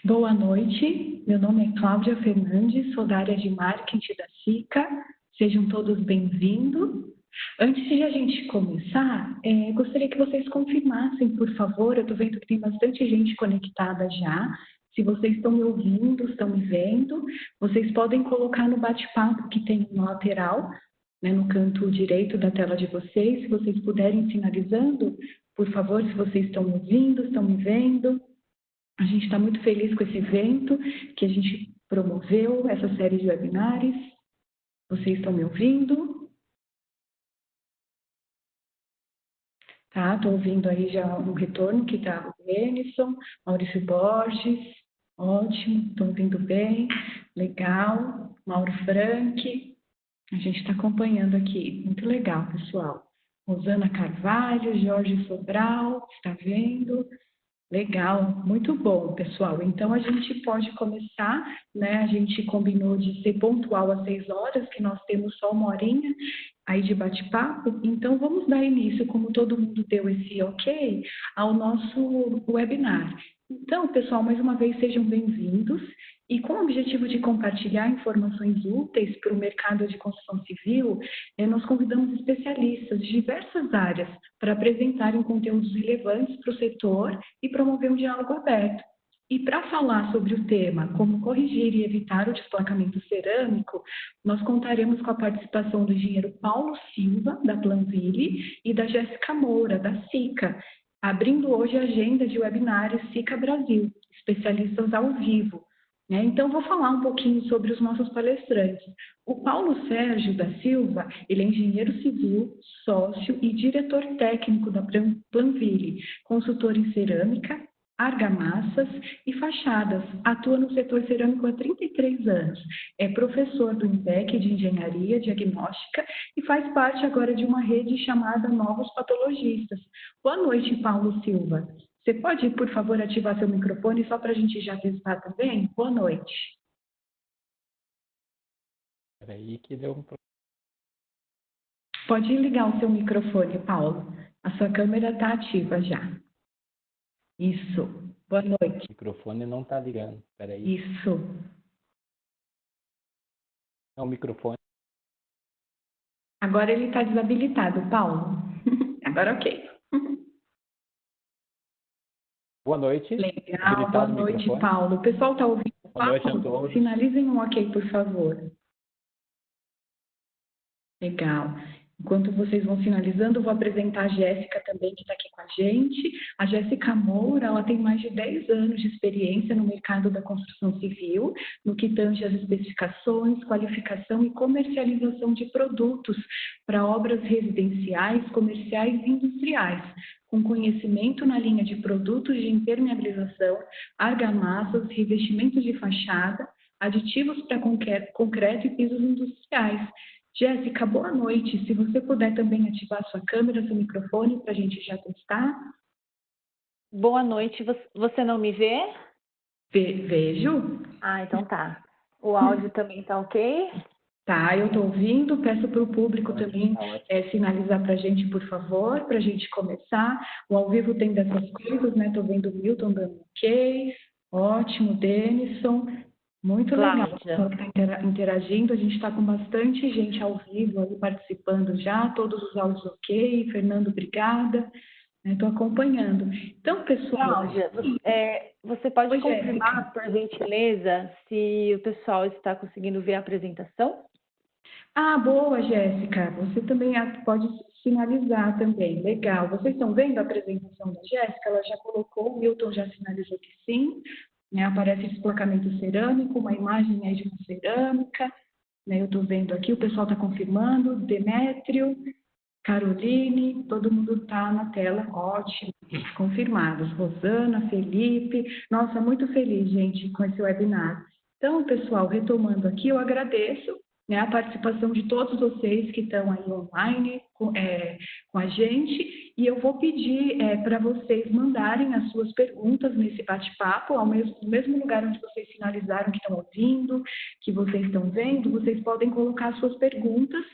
Boa noite, meu nome é Cláudia Fernandes, sou da área de marketing da SICA. Sejam todos bem-vindos. Antes de a gente começar, gostaria que vocês confirmassem, por favor, eu estou vendo que tem bastante gente conectada já. Se vocês estão me ouvindo, estão me vendo, vocês podem colocar no bate-papo que tem na lateral, né, no canto direito da tela de vocês. Se vocês puderem sinalizando, por favor, se vocês estão me ouvindo, estão me vendo. A gente está muito feliz com esse evento que a gente promoveu, essa série de webinários. Vocês estão me ouvindo? Tá, estou ouvindo aí já um retorno que está o Denison, Maurício Borges, ótimo, estou ouvindo bem, legal, Mauro Franck, a gente está acompanhando aqui, muito legal, pessoal. Rosana Carvalho, Jorge Sobral, está vendo? Legal, muito bom, pessoal. Então, a gente pode começar, né? A gente combinou de ser pontual às 6 horas, que nós temos só uma horinha aí de bate-papo. Então, vamos dar início, como todo mundo deu esse ok, ao nosso webinar. Então, pessoal, mais uma vez, sejam bem-vindos. E com o objetivo de compartilhar informações úteis para o mercado de construção civil, nós convidamos especialistas de diversas áreas para apresentarem conteúdos relevantes para o setor e promover um diálogo aberto. E para falar sobre o tema como corrigir e evitar o desplacamento cerâmico, nós contaremos com a participação do engenheiro Paulo Silva, da Planville, e da Jéssica Moura, da SICA, abrindo hoje a agenda de webinários SICA Brasil, especialistas ao vivo. Então, vou falar um pouquinho sobre os nossos palestrantes. O Paulo Sérgio da Silva, ele é engenheiro civil, sócio e diretor técnico da Planville, consultor em cerâmica, argamassas e fachadas. Atua no setor cerâmico há 33 anos. É professor do INPEC de Engenharia Diagnóstica e faz parte agora de uma rede chamada Novos Patologistas. Boa noite, Paulo Silva. Você pode, por favor, ativar seu microfone só para a gente já testar também? Boa noite. Espera aí que deu um... Pode ligar o seu microfone, Paulo. A sua câmera está ativa já. Isso. Boa noite. O microfone não está ligando. Espera aí. Isso. Não, o microfone. Agora ele está desabilitado, Paulo. Agora ok. Boa noite. Legal, boa noite, Paulo. O pessoal está ouvindo o papo? Boa noite a todos. Sinalizem um ok, por favor. Legal. Enquanto vocês vão finalizando, eu vou apresentar a Jéssica também, que está aqui com a gente. A Jéssica Moura, ela tem mais de 10 anos de experiência no mercado da construção civil, no que tange as especificações, qualificação e comercialização de produtos para obras residenciais, comerciais e industriais, com conhecimento na linha de produtos de impermeabilização, argamassas, revestimentos de fachada, aditivos para concreto e pisos industriais. Jéssica, boa noite. Se você puder também ativar sua câmera, seu microfone, para a gente já testar. Boa noite. Você não me vê? Vejo. Ah, então tá. O áudio também tá ok? Tá, eu estou ouvindo. Peço para o público também sinalizar para a gente, por favor, para a gente começar. O ao vivo tem dessas coisas, né? Estou vendo o Milton dando ok. Ótimo, Denison. Muito legal, o pessoal que está interagindo. A gente está com bastante gente ao vivo ali participando já, todos os áudios ok. Fernando, obrigada. Estou acompanhando. Então, pessoal... Cláudia, você pode confirmar, por gentileza, se o pessoal está conseguindo ver a apresentação? Ah, boa, Jéssica. Você também pode sinalizar também. Legal. Vocês estão vendo a apresentação da Jéssica? Ela já colocou, o Milton já sinalizou que sim. Aparece desplacamento cerâmico, uma imagem aí de uma cerâmica, né? Eu estou vendo aqui, o pessoal está confirmando, Demétrio, Caroline, todo mundo está na tela, ótimo, confirmados, Rosana, Felipe, nossa, muito feliz, gente, com esse webinar. Então, pessoal, retomando aqui, eu agradeço, né, a participação de todos vocês que estão aí online com a gente, e eu vou pedir para vocês mandarem as suas perguntas nesse bate-papo, no mesmo lugar onde vocês finalizaram que estão ouvindo, que vocês estão vendo, vocês podem colocar as suas perguntas,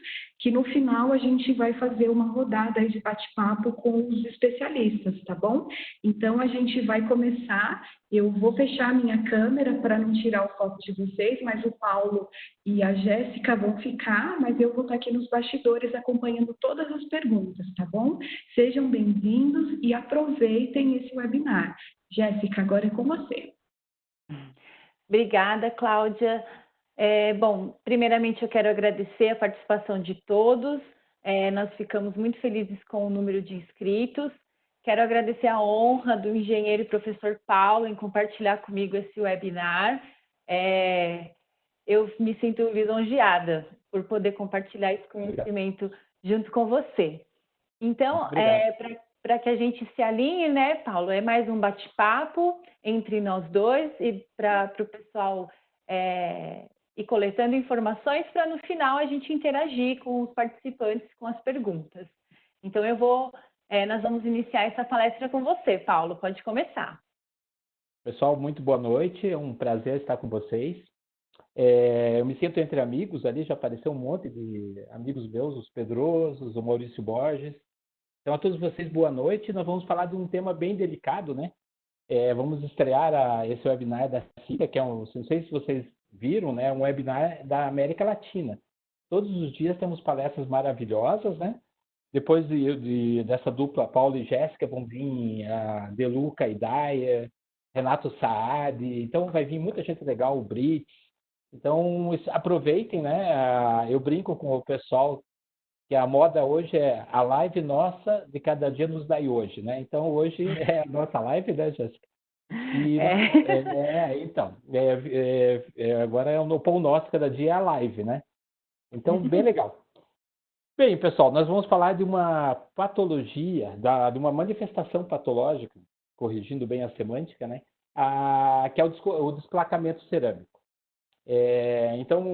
que no final a gente vai fazer uma rodada aí de bate-papo com os especialistas, tá bom? Então, a gente vai começar, eu vou fechar minha câmera para não tirar o foco de vocês, mas o Paulo e a Jéssica vão ficar, mas eu vou estar aqui nos bastidores acompanhando todas as perguntas, tá bom? Sejam bem-vindos e aproveitem esse webinar. Jéssica, agora é com você. Obrigada, Cláudia. Bom, primeiramente eu quero agradecer a participação de todos. Nós ficamos muito felizes com o número de inscritos. Quero agradecer a honra do engenheiro e professor Paulo em compartilhar comigo esse webinar. Eu me sinto lisonjeada por poder compartilhar esse conhecimento junto com você. Então, para que a gente se alinhe, né, Paulo? É mais um bate-papo entre nós dois e para o pessoal ir coletando informações para no final a gente interagir com os participantes com as perguntas. Então, nós vamos iniciar essa palestra com você, Paulo. Pode começar. Pessoal, muito boa noite. É um prazer estar com vocês. Eu me sinto entre amigos ali, já apareceu um monte de amigos meus, os Pedrosos, o Maurício Borges. Então, a todos vocês, boa noite. Nós vamos falar de um tema bem delicado, né? Vamos estrear esse webinar da CICA, que não sei se vocês viram, né? Um webinar da América Latina. Todos os dias temos palestras maravilhosas, né? Depois dessa dupla, Paulo e Jéssica, vão vir a Deluca e Daia, Renato Saad. Então, vai vir muita gente legal, o Brits. Então, aproveitem, né? Eu brinco com o pessoal que a moda hoje é a live nossa de cada dia nos dai hoje, né? Então, hoje é a nossa live, né, Jéssica? Agora é o pão nosso, cada dia é a live, né? Então, bem legal. Bem, pessoal, nós vamos falar de uma patologia, de uma manifestação patológica, corrigindo bem a semântica, né? Que é o desplacamento cerâmico. Então,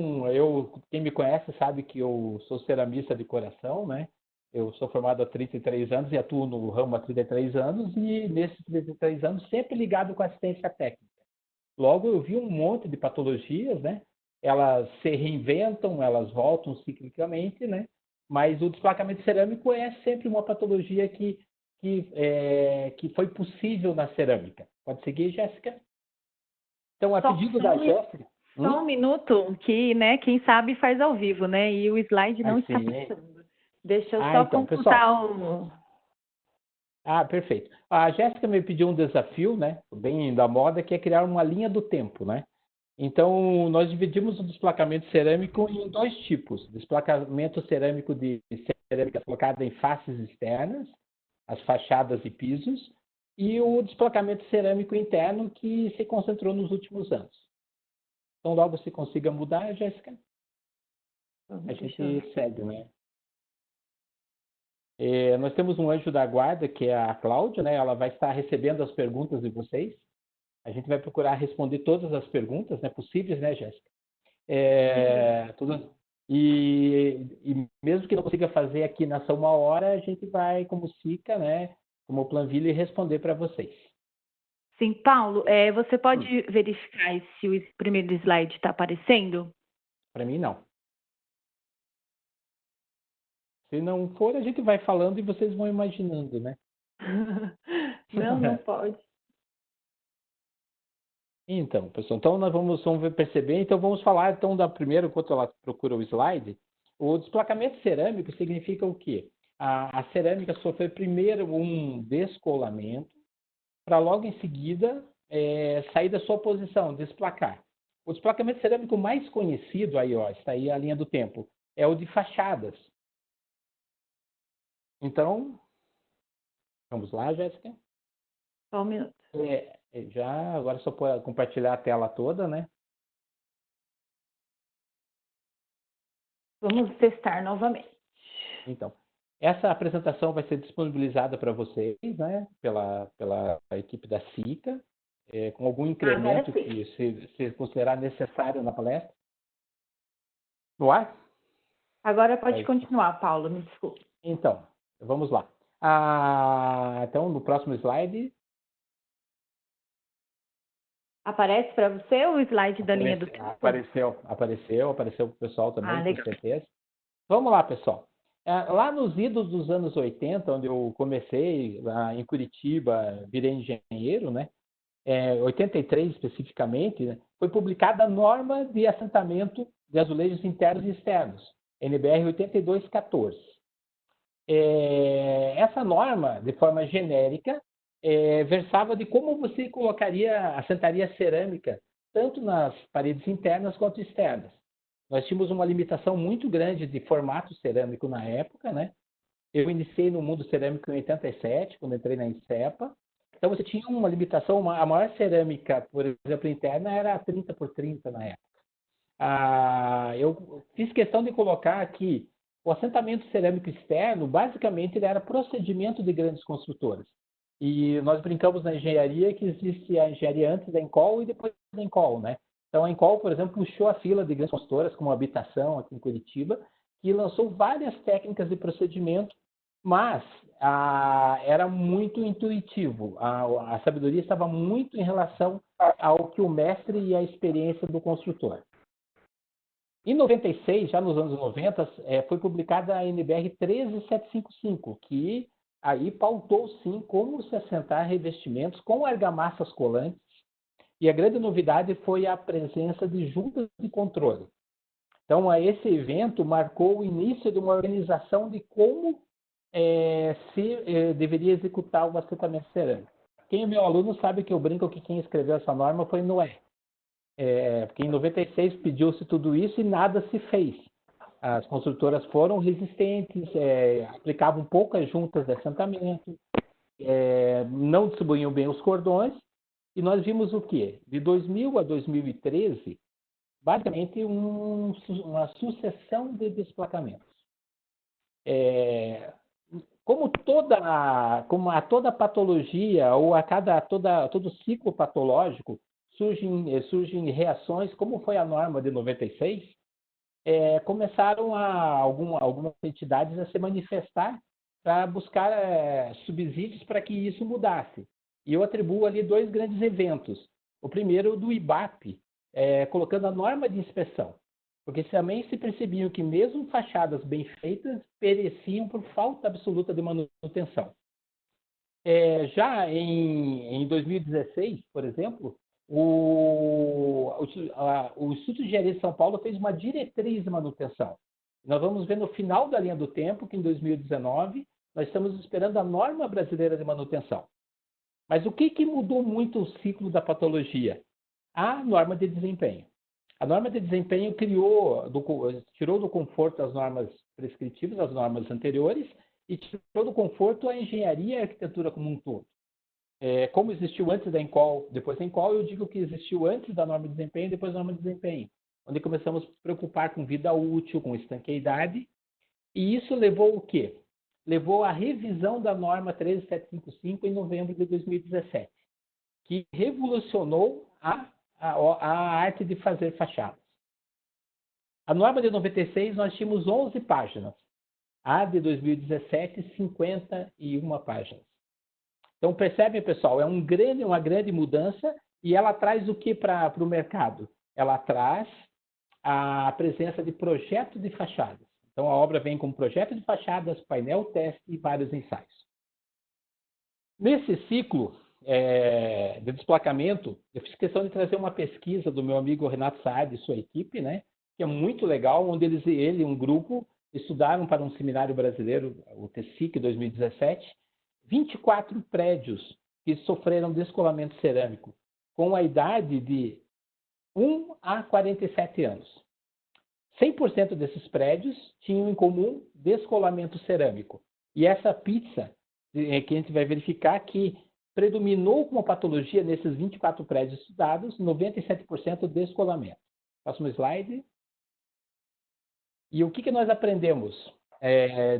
quem me conhece sabe que eu sou ceramista de coração, né? Eu sou formado há 33 anos e atuo no ramo há 33 anos e nesses 33 anos sempre ligado com assistência técnica. Logo, eu vi um monte de patologias, né? Elas se reinventam, elas voltam ciclicamente, né? Mas o desplacamento cerâmico é sempre uma patologia que foi possível na cerâmica. Pode seguir, Jéssica? Então, a pedido da Jéssica... Só um minuto, que, né, quem sabe faz ao vivo, né? E o slide não está passando. Deixa eu só computar o... Perfeito. A Jéssica me pediu um desafio, né, bem da moda, que é criar uma linha do tempo, né? Então, nós dividimos o desplacamento cerâmico em dois tipos. Desplacamento cerâmico de cerâmica colocada em faces externas, as fachadas e pisos, e o desplacamento cerâmico interno que se concentrou nos últimos anos. Então, logo se consiga mudar, Jéssica, a gente segue, né? Nós temos um anjo da guarda, que é a Cláudia, né? Ela vai estar recebendo as perguntas de vocês. A gente vai procurar responder todas as perguntas, né, possíveis, né, Jéssica? E mesmo que não consiga fazer aqui nessa uma hora, a gente vai, como SICA, né, como Planville, responder para vocês. Sim, Paulo, você pode verificar se o primeiro slide está aparecendo? Para mim, não. Se não for, a gente vai falando e vocês vão imaginando, né? Não pode. Então, pessoal, então nós vamos perceber, então vamos falar então da primeira, enquanto ela procura o slide. O desplacamento cerâmico significa o quê? A cerâmica sofreu primeiro um descolamento, para logo em seguida sair da sua posição, desplacar. O desplacamento cerâmico mais conhecido, aí ó, está aí a linha do tempo, é o de fachadas. Então, vamos lá, Jéssica? Só um minuto. Agora só para compartilhar a tela toda, né? Vamos testar novamente. Então, essa apresentação vai ser disponibilizada para vocês, né, pela equipe da SICA, com algum incremento que se considerar necessário na palestra. No ar? Agora pode continuar, Paulo, me desculpe. Então, vamos lá. Então, no próximo slide... Aparece para você o slide da linha do tempo? Apareceu para o pessoal também, com certeza. Vamos lá, pessoal. Lá nos idos dos anos 80, onde eu comecei, lá em Curitiba, virei engenheiro, né? 83 especificamente, né? Foi publicada a norma de assentamento de azulejos internos e externos, NBR 8214. Essa norma, de forma genérica, versava de como você assentaria cerâmica, tanto nas paredes internas quanto externas. Nós tínhamos uma limitação muito grande de formato cerâmico na época, né? Eu iniciei no mundo cerâmico em 87, quando entrei na Incepa. Então, você tinha uma limitação, a maior cerâmica, por exemplo, interna, era 30 por 30 na época. Eu fiz questão de colocar aqui, o assentamento cerâmico externo, basicamente, ele era procedimento de grandes construtoras. E nós brincamos na engenharia que existe a engenharia antes da ENCOL e depois da ENCOL, né? Então, a ENCOL, por exemplo, puxou a fila de grandes construtoras, como a Habitação, aqui em Curitiba, que lançou várias técnicas de procedimento, mas era muito intuitivo. A sabedoria estava muito em relação ao que o mestre e a experiência do construtor. Em 96, já nos anos 90, foi publicada a NBR 13755, que aí pautou, sim, como se assentar revestimentos com argamassas colantes, e a grande novidade foi a presença de juntas de controle. Então, esse evento marcou o início de uma organização de como deveria executar o assentamento cerâmico. Quem é meu aluno sabe que eu brinco que quem escreveu essa norma foi Noé. Porque em 96 pediu-se tudo isso e nada se fez. As construtoras foram resistentes, aplicavam poucas juntas de assentamento, não distribuíam bem os cordões, e nós vimos o quê? De 2000 a 2013, basicamente uma sucessão de desplacamentos. Como toda patologia ou todo ciclo patológico, surgem reações, como foi a norma de 96, começaram algumas entidades a se manifestar para buscar subsídios para que isso mudasse. E eu atribuo ali 2 grandes eventos. O primeiro do IBAP, colocando a norma de inspeção, porque também se percebiam que mesmo fachadas bem feitas pereciam por falta absoluta de manutenção. Já em 2016, por exemplo, o Instituto de Engenharia de São Paulo fez uma diretriz de manutenção. Nós vamos ver no final da linha do tempo que em 2019 nós estamos esperando a norma brasileira de manutenção. Mas o que mudou muito o ciclo da patologia? A norma de desempenho. A norma de desempenho tirou do conforto as normas prescritivas, as normas anteriores, e tirou do conforto a engenharia e a arquitetura como um todo. Como existiu antes da ENCOL, depois da ENCOL, eu digo que existiu antes da norma de desempenho e depois da norma de desempenho, onde começamos a se preocupar com vida útil, com estanqueidade, e isso levou o quê? Levou à revisão da norma 13755 em novembro de 2017, que revolucionou a arte de fazer fachadas. A norma de 96 nós tínhamos 11 páginas. A de 2017, 51 páginas. Então, percebem, pessoal, é uma grande mudança e ela traz o que para o mercado? Ela traz a presença de projeto de fachadas. Então, a obra vem com projeto de fachadas, painel teste e vários ensaios. Nesse ciclo de desplacamento, eu fiz questão de trazer uma pesquisa do meu amigo Renato Saad e sua equipe, né, que é muito legal, onde ele e um grupo estudaram para um seminário brasileiro, o TSIC 2017, 24 prédios que sofreram descolamento cerâmico, com a idade de 1 a 47 anos. 100% desses prédios tinham em comum descolamento cerâmico. E essa pizza, que a gente vai verificar que predominou como patologia nesses 24 prédios estudados, 97% descolamento. Próximo slide. E o que nós aprendemos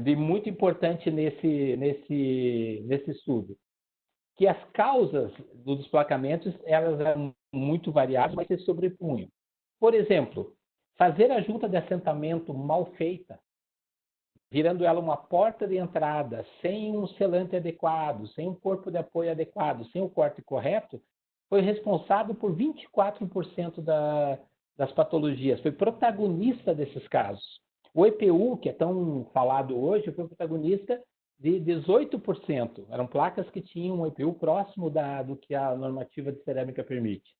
de muito importante nesse estudo? Que as causas dos desplacamentos elas eram muito variadas, mas se sobrepunham. Por exemplo, fazer a junta de assentamento mal feita, virando ela uma porta de entrada, sem um selante adequado, sem um corpo de apoio adequado, sem o corte correto, foi responsável por 24% das patologias, foi protagonista desses casos. O EPU, que é tão falado hoje, foi protagonista de 18%. Eram placas que tinham um EPU próximo do que a normativa de cerâmica permite.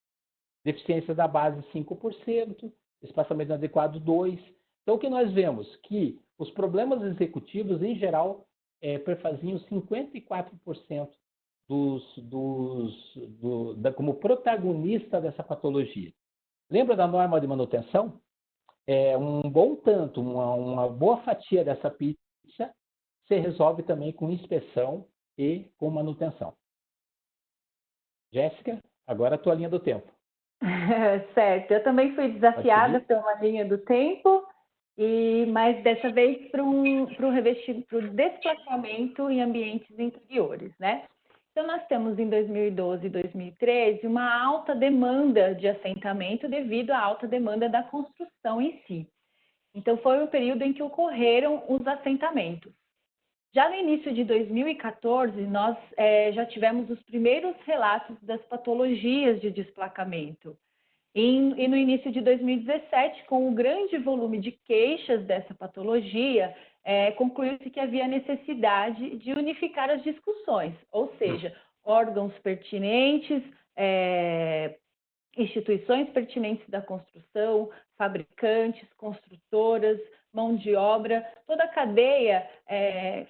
Deficiência da base, 5%. Espaçamento inadequado, 2%. Então, o que nós vemos? Que os problemas executivos, em geral, perfaziam 54% como protagonista dessa patologia. Lembra da norma de manutenção? Um bom tanto, uma boa fatia dessa pizza se resolve também com inspeção e com manutenção. Jéssica, agora a tua linha do tempo. Certo, eu também fui desafiada por uma linha do tempo, mas dessa vez para o desplacamento em ambientes interiores, né? Então, nós temos em 2012 e 2013 uma alta demanda de assentamento devido à alta demanda da construção em si. Então, foi o período em que ocorreram os assentamentos. Já no início de 2014, nós já tivemos os primeiros relatos das patologias de desplacamento. E no início de 2017, com o grande volume de queixas dessa patologia, concluiu-se que havia necessidade de unificar as discussões, ou seja, órgãos pertinentes, instituições pertinentes da construção, fabricantes, construtoras, mão de obra, toda a cadeia,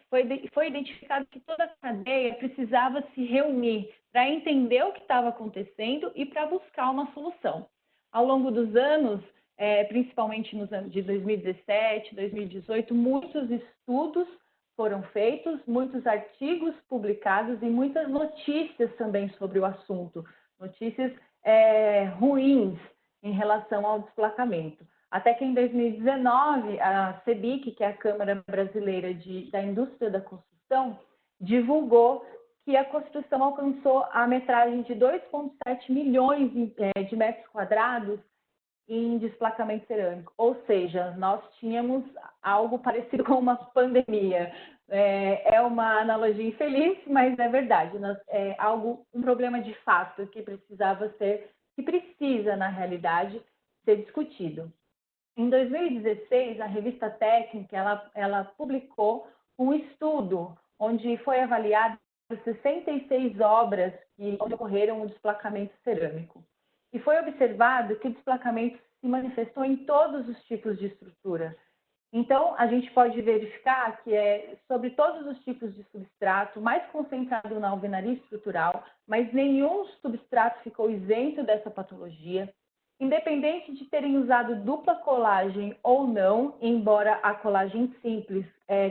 foi identificado que toda a cadeia precisava se reunir para entender o que estava acontecendo e para buscar uma solução. Ao longo dos anos, principalmente nos anos de 2017, 2018, muitos estudos foram feitos, muitos artigos publicados e muitas notícias também sobre o assunto, notícias ruins em relação ao desplacamento. Até que em 2019, a CEBIC, que é a Câmara Brasileira da Indústria da Construção, divulgou que a construção alcançou a metragem de 2,7 milhões de metros quadrados em desplacamento cerâmico. Ou seja, nós tínhamos algo parecido com uma pandemia. É uma analogia infeliz, mas é verdade. Um problema de fato que precisa, na realidade, ser discutido. Em 2016, a revista Técnica, ela publicou um estudo onde foi avaliado 66 obras onde ocorreram o desplacamento cerâmico. E foi observado que o desplacamento se manifestou em todos os tipos de estrutura. Então, a gente pode verificar que sobre todos os tipos de substrato, mais concentrado na alvenaria estrutural, mas nenhum substrato ficou isento dessa patologia. Independente de terem usado dupla colagem ou não, embora a colagem simples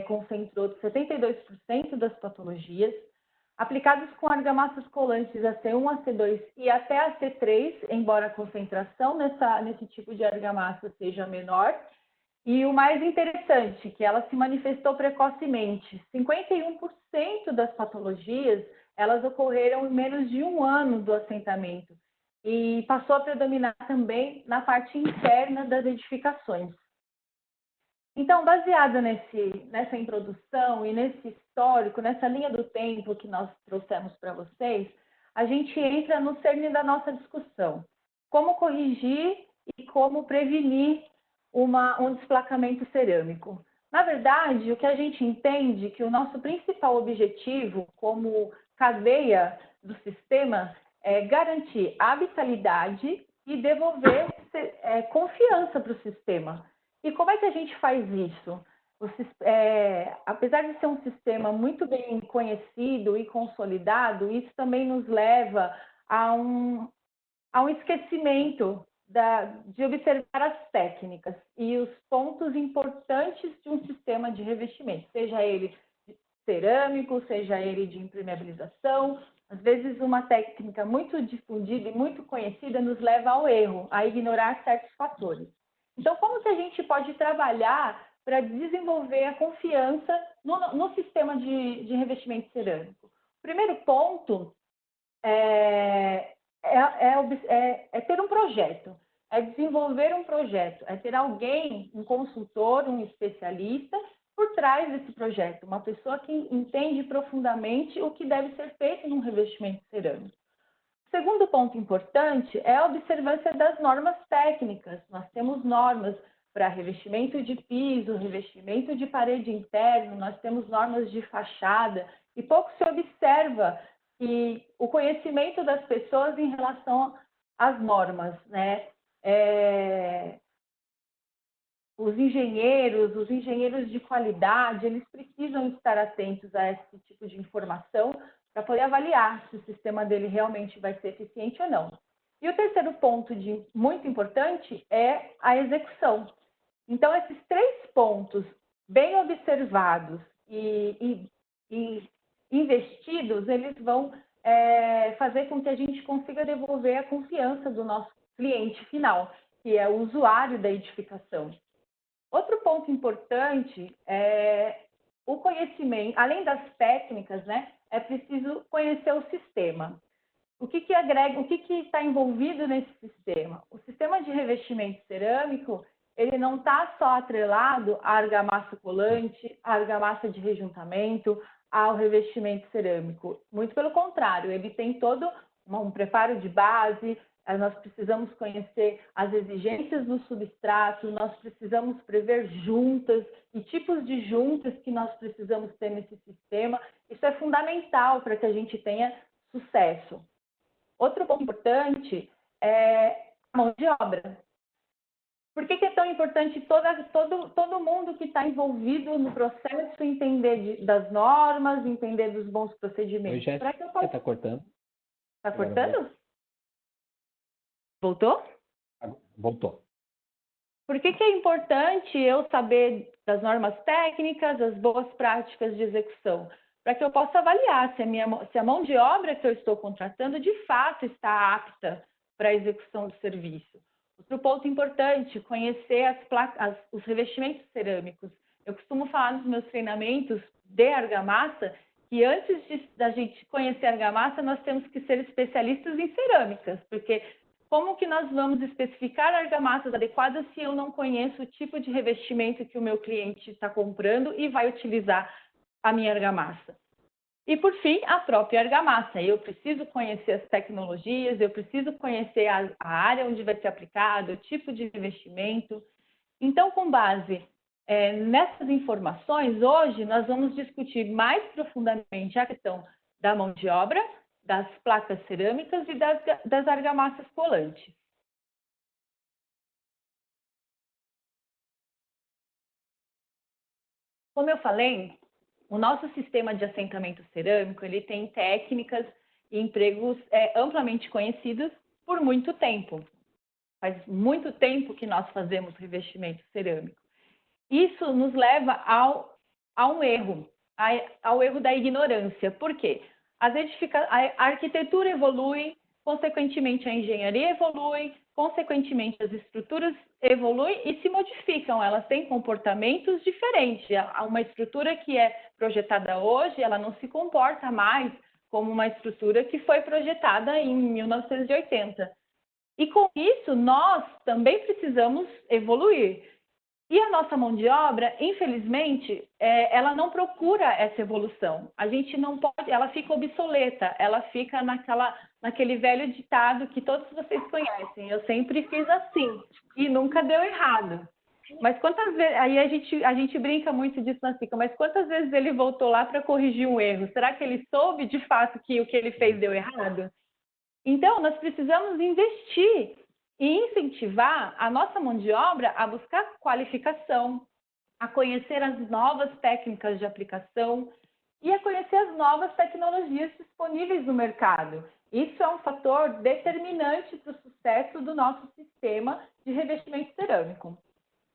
concentrou 72% das patologias, aplicados com argamassas colantes AC1, AC2 e até AC3, embora a concentração nesse tipo de argamassa seja menor. E o mais interessante, que ela se manifestou precocemente. 51% das patologias, elas ocorreram em menos de um ano do assentamento e passou a predominar também na parte interna das edificações. Então, baseada nessa introdução e nesse histórico, nessa linha do tempo que nós trouxemos para vocês, a gente entra no cerne da nossa discussão. Como corrigir e como prevenir um desplacamento cerâmico. Na verdade, o que a gente entende que o nosso principal objetivo como cadeia do sistema é garantir habitabilidade e devolver confiança para o sistema. E como é que a gente faz isso? Apesar de ser um sistema muito bem conhecido e consolidado, isso também nos leva a um esquecimento de observar as técnicas e os pontos importantes de um sistema de revestimento, seja ele cerâmico, seja ele de impermeabilização. Às vezes, uma técnica muito difundida e muito conhecida nos leva ao erro, a ignorar certos fatores. Então, como que a gente pode trabalhar para desenvolver a confiança no sistema de revestimento cerâmico? O primeiro ponto é ter um projeto, é desenvolver um projeto, é ter alguém, um consultor, um especialista por trás desse projeto, uma pessoa que entende profundamente o que deve ser feito num revestimento cerâmico. O segundo ponto importante é a observância das normas técnicas. Nós temos normas para revestimento de piso, revestimento de parede interno, nós temos normas de fachada, e pouco se observa que o conhecimento das pessoas em relação às normas, né? Os engenheiros de qualidade, eles precisam estar atentos a esse tipo de informação para poder avaliar se o sistema dele realmente vai ser eficiente ou não. E o terceiro ponto muito importante é a execução. Então, esses 3 pontos bem observados e investidos, eles vão fazer com que a gente consiga devolver a confiança do nosso cliente final, que é o usuário da edificação. Outro ponto importante é o conhecimento, além das técnicas, né, é preciso conhecer o sistema. O que está envolvido nesse sistema? O sistema de revestimento cerâmico, ele não está só atrelado à argamassa colante, à argamassa de rejuntamento, ao revestimento cerâmico. Muito pelo contrário, ele tem todo um preparo de base, nós precisamos conhecer as exigências do substrato, nós precisamos prever juntas e tipos de juntas que nós precisamos ter nesse sistema. Isso é fundamental para que a gente tenha sucesso. Outro ponto importante é a mão de obra. Por que é tão importante todo mundo que está envolvido no processo entender das normas, entender dos bons procedimentos? Está cortando. Está cortando? Voltou? Voltou. Por que é importante eu saber das normas técnicas, das boas práticas de execução? Para que eu possa avaliar se a mão de obra que eu estou contratando de fato está apta para a execução do serviço. Outro ponto importante, conhecer os revestimentos cerâmicos. Eu costumo falar nos meus treinamentos de argamassa que antes da gente conhecer a argamassa, nós temos que ser especialistas em cerâmicas, porque como que nós vamos especificar argamassas adequadas se eu não conheço o tipo de revestimento que o meu cliente está comprando e vai utilizar a minha argamassa? E, por fim, a própria argamassa. Eu preciso conhecer as tecnologias, eu preciso conhecer a área onde vai ser aplicado, o tipo de revestimento. Então, com base nessas informações, hoje nós vamos discutir mais profundamente a questão da mão de obra, das placas cerâmicas e das argamassas colantes. Como eu falei, o nosso sistema de assentamento cerâmico ele tem técnicas e empregos amplamente conhecidos por muito tempo. Faz muito tempo que nós fazemos revestimento cerâmico. Isso nos leva a um erro, ao erro da ignorância. Por quê? A arquitetura evolui, consequentemente a engenharia evolui, consequentemente as estruturas evoluem e se modificam, elas têm comportamentos diferentes. Uma estrutura que é projetada hoje, ela não se comporta mais como uma estrutura que foi projetada em 1980. E com isso, nós também precisamos evoluir. E a nossa mão de obra, infelizmente, ela não procura essa evolução. A gente não pode, ela fica obsoleta, ela fica naquele velho ditado que todos vocês conhecem. Eu sempre fiz assim e nunca deu errado. Mas quantas vezes, aí a gente brinca muito disso na Sica, mas quantas vezes ele voltou lá para corrigir um erro? Será que ele soube de fato que o que ele fez deu errado? Então, nós precisamos investir e incentivar a nossa mão de obra a buscar qualificação, a conhecer as novas técnicas de aplicação e a conhecer as novas tecnologias disponíveis no mercado. Isso é um fator determinante para o sucesso do nosso sistema de revestimento cerâmico.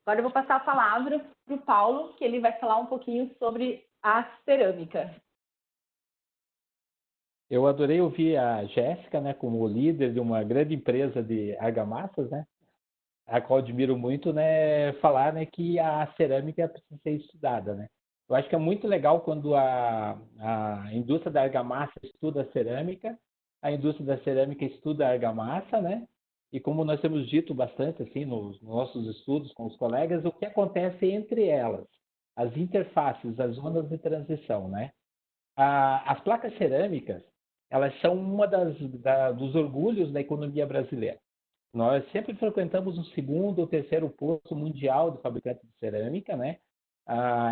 Agora eu vou passar a palavra para o Paulo, que ele vai falar um pouquinho sobre a cerâmica. Eu adorei ouvir a Jéssica, né, como líder de uma grande empresa de argamassas, né, a qual admiro muito, né, falar, né, que a cerâmica precisa ser estudada, né. Eu acho que é muito legal quando a indústria da argamassa estuda a cerâmica, a indústria da cerâmica estuda a argamassa, né, e como nós temos dito bastante, assim, nos nossos estudos com os colegas, o que acontece entre elas, as interfaces, as zonas de transição, né. As placas cerâmicas, elas são uma dos orgulhos da economia brasileira. Nós sempre frequentamos o segundo ou terceiro posto mundial de fabricante de cerâmica, né?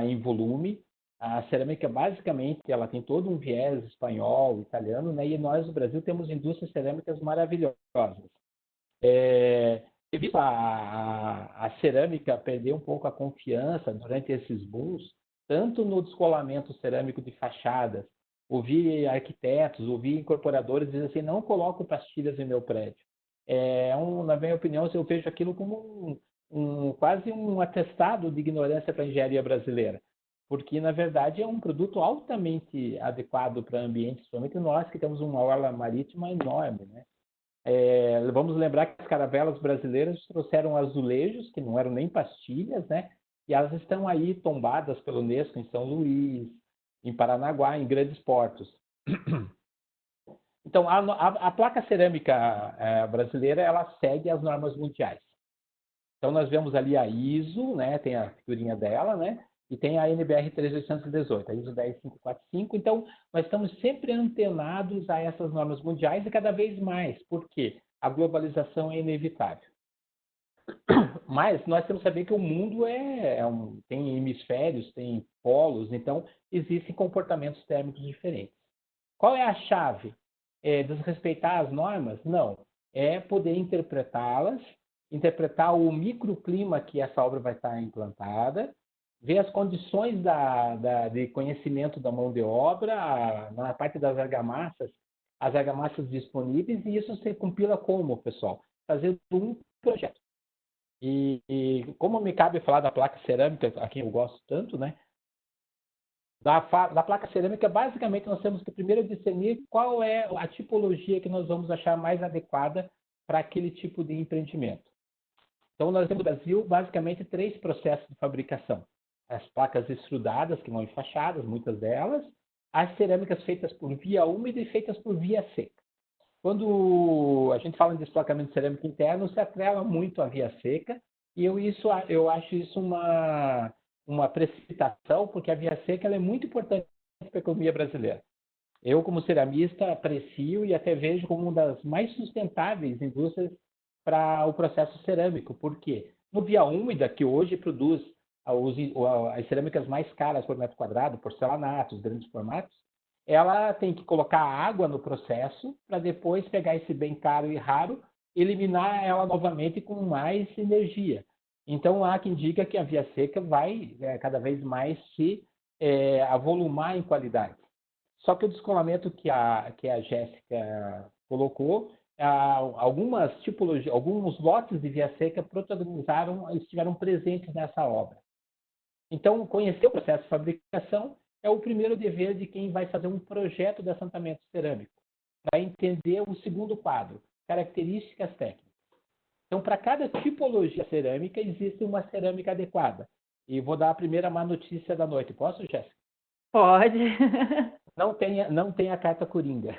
Em volume. A cerâmica, basicamente, ela tem todo um viés espanhol, italiano, né? E nós, no Brasil, temos indústrias cerâmicas maravilhosas. Devido a cerâmica perder um pouco a confiança durante esses booms, tanto no descolamento cerâmico de fachadas, ouvi arquitetos, ouvi incorporadores dizer assim, não coloco pastilhas em meu prédio. Na minha opinião, eu vejo aquilo como quase um atestado de ignorância para a engenharia brasileira, porque, na verdade, é um produto altamente adequado para ambientes, principalmente nós que temos uma orla marítima enorme, né? Vamos lembrar que as caravelas brasileiras trouxeram azulejos, que não eram nem pastilhas, né? E elas estão aí tombadas pelo Unesco em São Luís, em Paranaguá, em grandes portos. Então, a placa cerâmica brasileira, ela segue as normas mundiais. Então, nós vemos ali a ISO, né? Tem a figurinha dela, né? E tem a NBR 3818, a ISO 10545. Então, nós estamos sempre antenados a essas normas mundiais e cada vez mais. Por quê? A globalização é inevitável. Mas nós temos que saber que o mundo tem hemisférios, tem polos, então existem comportamentos térmicos diferentes. Qual é a chave? Desrespeitar as normas? Não. É poder interpretá-las, interpretar o microclima que essa obra vai estar implantada, ver as condições de conhecimento da mão de obra, na parte das argamassas, as argamassas disponíveis, e isso se compila como, pessoal? Fazendo um projeto. E como me cabe falar da placa cerâmica, a quem eu gosto tanto, né? Da placa cerâmica, basicamente, nós temos que primeiro discernir qual é a tipologia que nós vamos achar mais adequada para aquele tipo de empreendimento. Então, nós temos no Brasil, basicamente, 3 processos de fabricação. As placas extrudadas, que vão em fachadas, muitas delas, as cerâmicas feitas por via úmida e feitas por via seca. Quando a gente fala de desplacamento cerâmico interno, se atrela muito à via seca, e eu acho isso uma precipitação, porque a via seca ela é muito importante para a economia brasileira. Eu, como ceramista, aprecio e até vejo como uma das mais sustentáveis indústrias para o processo cerâmico. Por quê? No via úmida, que hoje produz as cerâmicas mais caras por metro quadrado, porcelanatos, grandes formatos, ela tem que colocar água no processo para depois pegar esse bem caro e raro, eliminar ela novamente com mais energia. Então, há quem diga que a via seca vai cada vez mais se avolumar em qualidade. Só que o descolamento que a Jéssica colocou, algumas tipologias, alguns lotes de via seca protagonizaram, estiveram presentes nessa obra. Então, conhecer o processo de fabricação é o primeiro dever de quem vai fazer um projeto de assentamento cerâmico, para entender o segundo quadro, características técnicas. Então, para cada tipologia cerâmica, existe uma cerâmica adequada. E vou dar a primeira má notícia da noite. Posso, Jéssica? Pode. Não tem a carta coringa.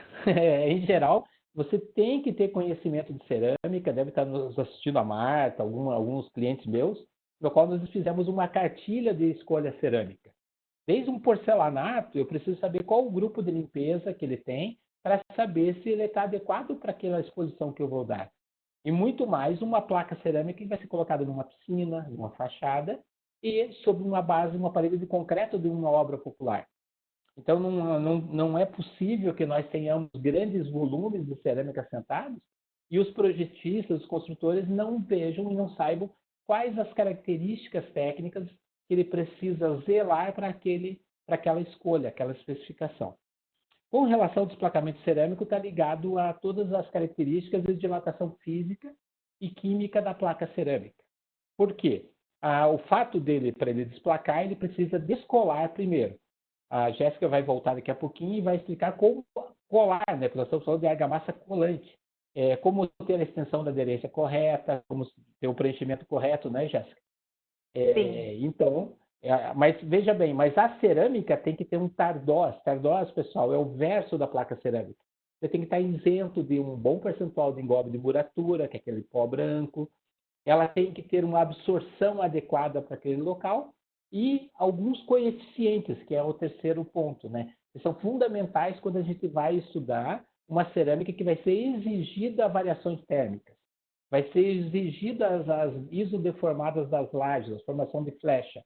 Em geral, você tem que ter conhecimento de cerâmica, deve estar nos assistindo a Marta, alguns clientes meus, no qual nós fizemos uma cartilha de escolha cerâmica. Desde um porcelanato, eu preciso saber qual o grupo de limpeza que ele tem para saber se ele está adequado para aquela exposição que eu vou dar. E muito mais uma placa cerâmica que vai ser colocada numa piscina, numa fachada e sobre uma base, uma parede de concreto de uma obra popular. Então, não é possível que nós tenhamos grandes volumes de cerâmica assentados e os projetistas, os construtores não vejam e não saibam quais as características técnicas que ele precisa zelar para aquela escolha, aquela especificação. Com relação ao desplacamento cerâmico, está ligado a todas as características de dilatação física e química da placa cerâmica. Por quê? O fato dele, para ele desplacar, ele precisa descolar primeiro. A Jéssica vai voltar daqui a pouquinho e vai explicar como colar, né? Porque nós estamos falando de argamassa colante. Como ter a extensão da aderência correta, como ter o preenchimento correto, né, Jéssica? Sim. Então, mas veja bem, mas a cerâmica tem que ter um tardós. Tardós, pessoal, é o verso da placa cerâmica. Você tem que estar isento de um bom percentual de engobe de muratura, que é aquele pó branco. Ela tem que ter uma absorção adequada para aquele local e alguns coeficientes, que é o terceiro ponto, né? Que são fundamentais quando a gente vai estudar uma cerâmica que vai ser exigida a variações térmicas. vai ser exigidas as isodeformadas das lajes, a formação de flecha,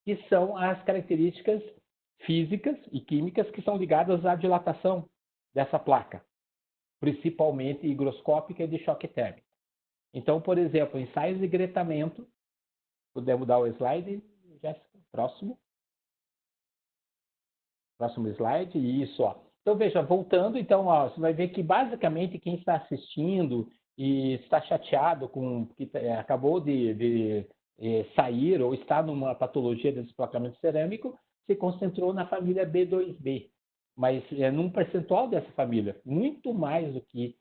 que são as características físicas e químicas que são ligadas à dilatação dessa placa, principalmente higroscópica e de choque térmico. Então, por exemplo, ensaios de gretamento, podemos dar o slide, Jéssica, próximo slide, isso, ó. Então, veja, voltando, então, ó, você vai ver que, basicamente, quem está assistindo e está chateado com que acabou de sair ou está numa patologia de desplacamento cerâmico, se concentrou na família B2B, mas num percentual dessa família, muito mais do que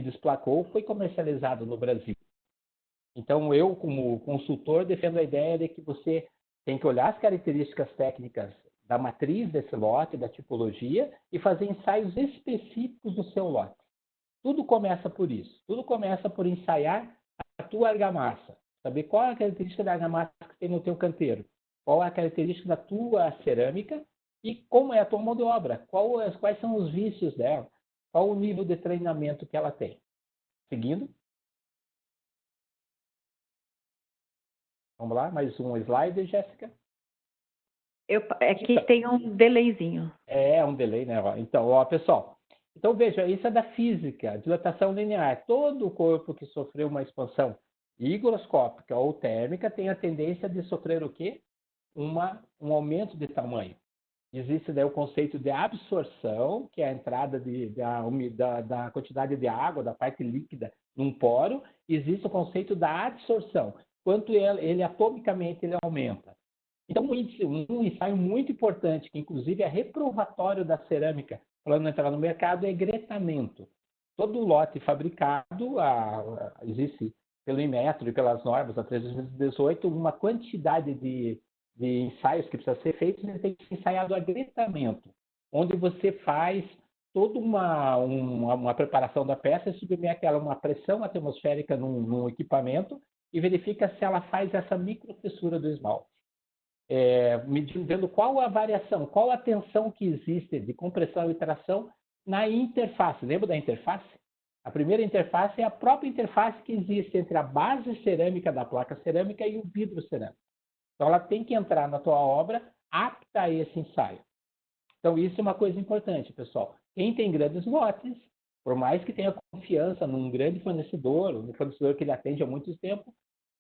desplacou, foi comercializado no Brasil. Então, eu, como consultor, defendo a ideia de que você tem que olhar as características técnicas da matriz desse lote, da tipologia, e fazer ensaios específicos do seu lote. Tudo começa por isso. Tudo começa por ensaiar a tua argamassa. Saber qual é a característica da argamassa que tem no teu canteiro. Qual é a característica da tua cerâmica e como é a tua mão de obra. Quais são os vícios dela. Qual o nível de treinamento que ela tem. Seguindo. Vamos lá, mais um slide, Jéssica. Aqui tem um delayzinho. Um delay, né? Então, ó, pessoal. Então, veja, isso é da física, dilatação linear. Todo o corpo que sofreu uma expansão higroscópica ou térmica tem a tendência de sofrer o quê? Um aumento de tamanho. Existe daí o conceito de absorção, que é a entrada da quantidade de água, da parte líquida, num poro. Existe o conceito da adsorção, quanto ele atomicamente ele aumenta. Então, um ensaio muito importante, que inclusive é reprovatório da cerâmica, falando entrar no mercado, é gretamento. Todo lote fabricado, existe pelo Inmetro e pelas normas da 318, uma quantidade de ensaios que precisa ser feitos, ele tem que ser ensaiado a gretamento, onde você faz toda uma preparação da peça e submete ela a uma pressão atmosférica num equipamento e verifica se ela faz essa microfissura do esmalte. Vendo qual a variação, qual a tensão que existe de compressão e tração na interface. Lembra da interface? A primeira interface é a própria interface que existe entre a base cerâmica da placa cerâmica e o vidro cerâmico. Então, ela tem que entrar na tua obra apta a esse ensaio. Então, isso é uma coisa importante, pessoal. Quem tem grandes lotes, por mais que tenha confiança num grande fornecedor, um fornecedor que ele atende há muito tempo,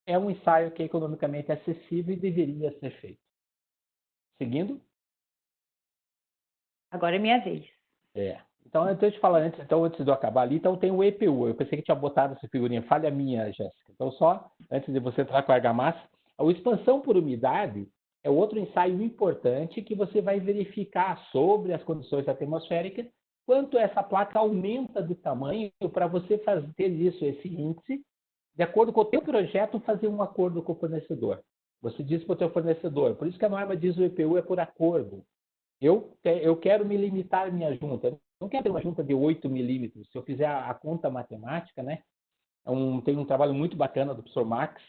é um ensaio que é economicamente acessível e deveria ser feito. Seguindo? Agora é minha vez. Então, antes de falar, antes de eu acabar ali, então tem o EPU. Eu pensei que tinha botado essa figurinha. Falha minha, Jéssica. Então, só antes de você entrar com a argamassa, a expansão por umidade é outro ensaio importante que você vai verificar sobre as condições atmosféricas quanto essa placa aumenta de tamanho para você ter esse índice, de acordo com o teu projeto, fazer um acordo com o fornecedor. Você diz para o teu fornecedor, por isso que a norma diz o EPU é por acordo. Eu quero me limitar à minha junta. Eu não quero ter uma junta de 8 milímetros. Se eu fizer a conta matemática, né? Tem um trabalho muito bacana do professor Max,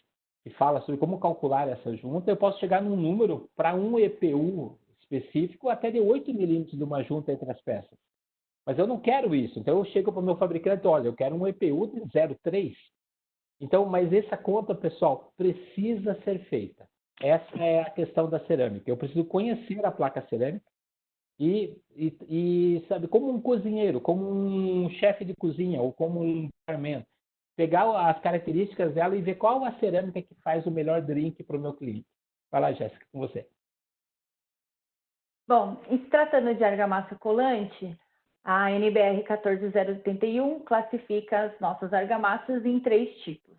que fala sobre como calcular essa junta. Eu posso chegar num número para um EPU específico até de 8 milímetros de uma junta entre as peças. Mas eu não quero isso. Então, eu chego para o meu fabricante, olha, eu quero um EPU de 0,3. Então, mas essa conta, pessoal, precisa ser feita. Essa é a questão da cerâmica. Eu preciso conhecer a placa cerâmica e sabe, como um cozinheiro, como um chefe de cozinha ou como um barman, pegar as características dela e ver qual a cerâmica que faz o melhor drink para o meu cliente. Vai lá, Jéssica, com você. Bom, em se tratando de argamassa colante, a NBR 14081 classifica as nossas argamassas em 3 tipos.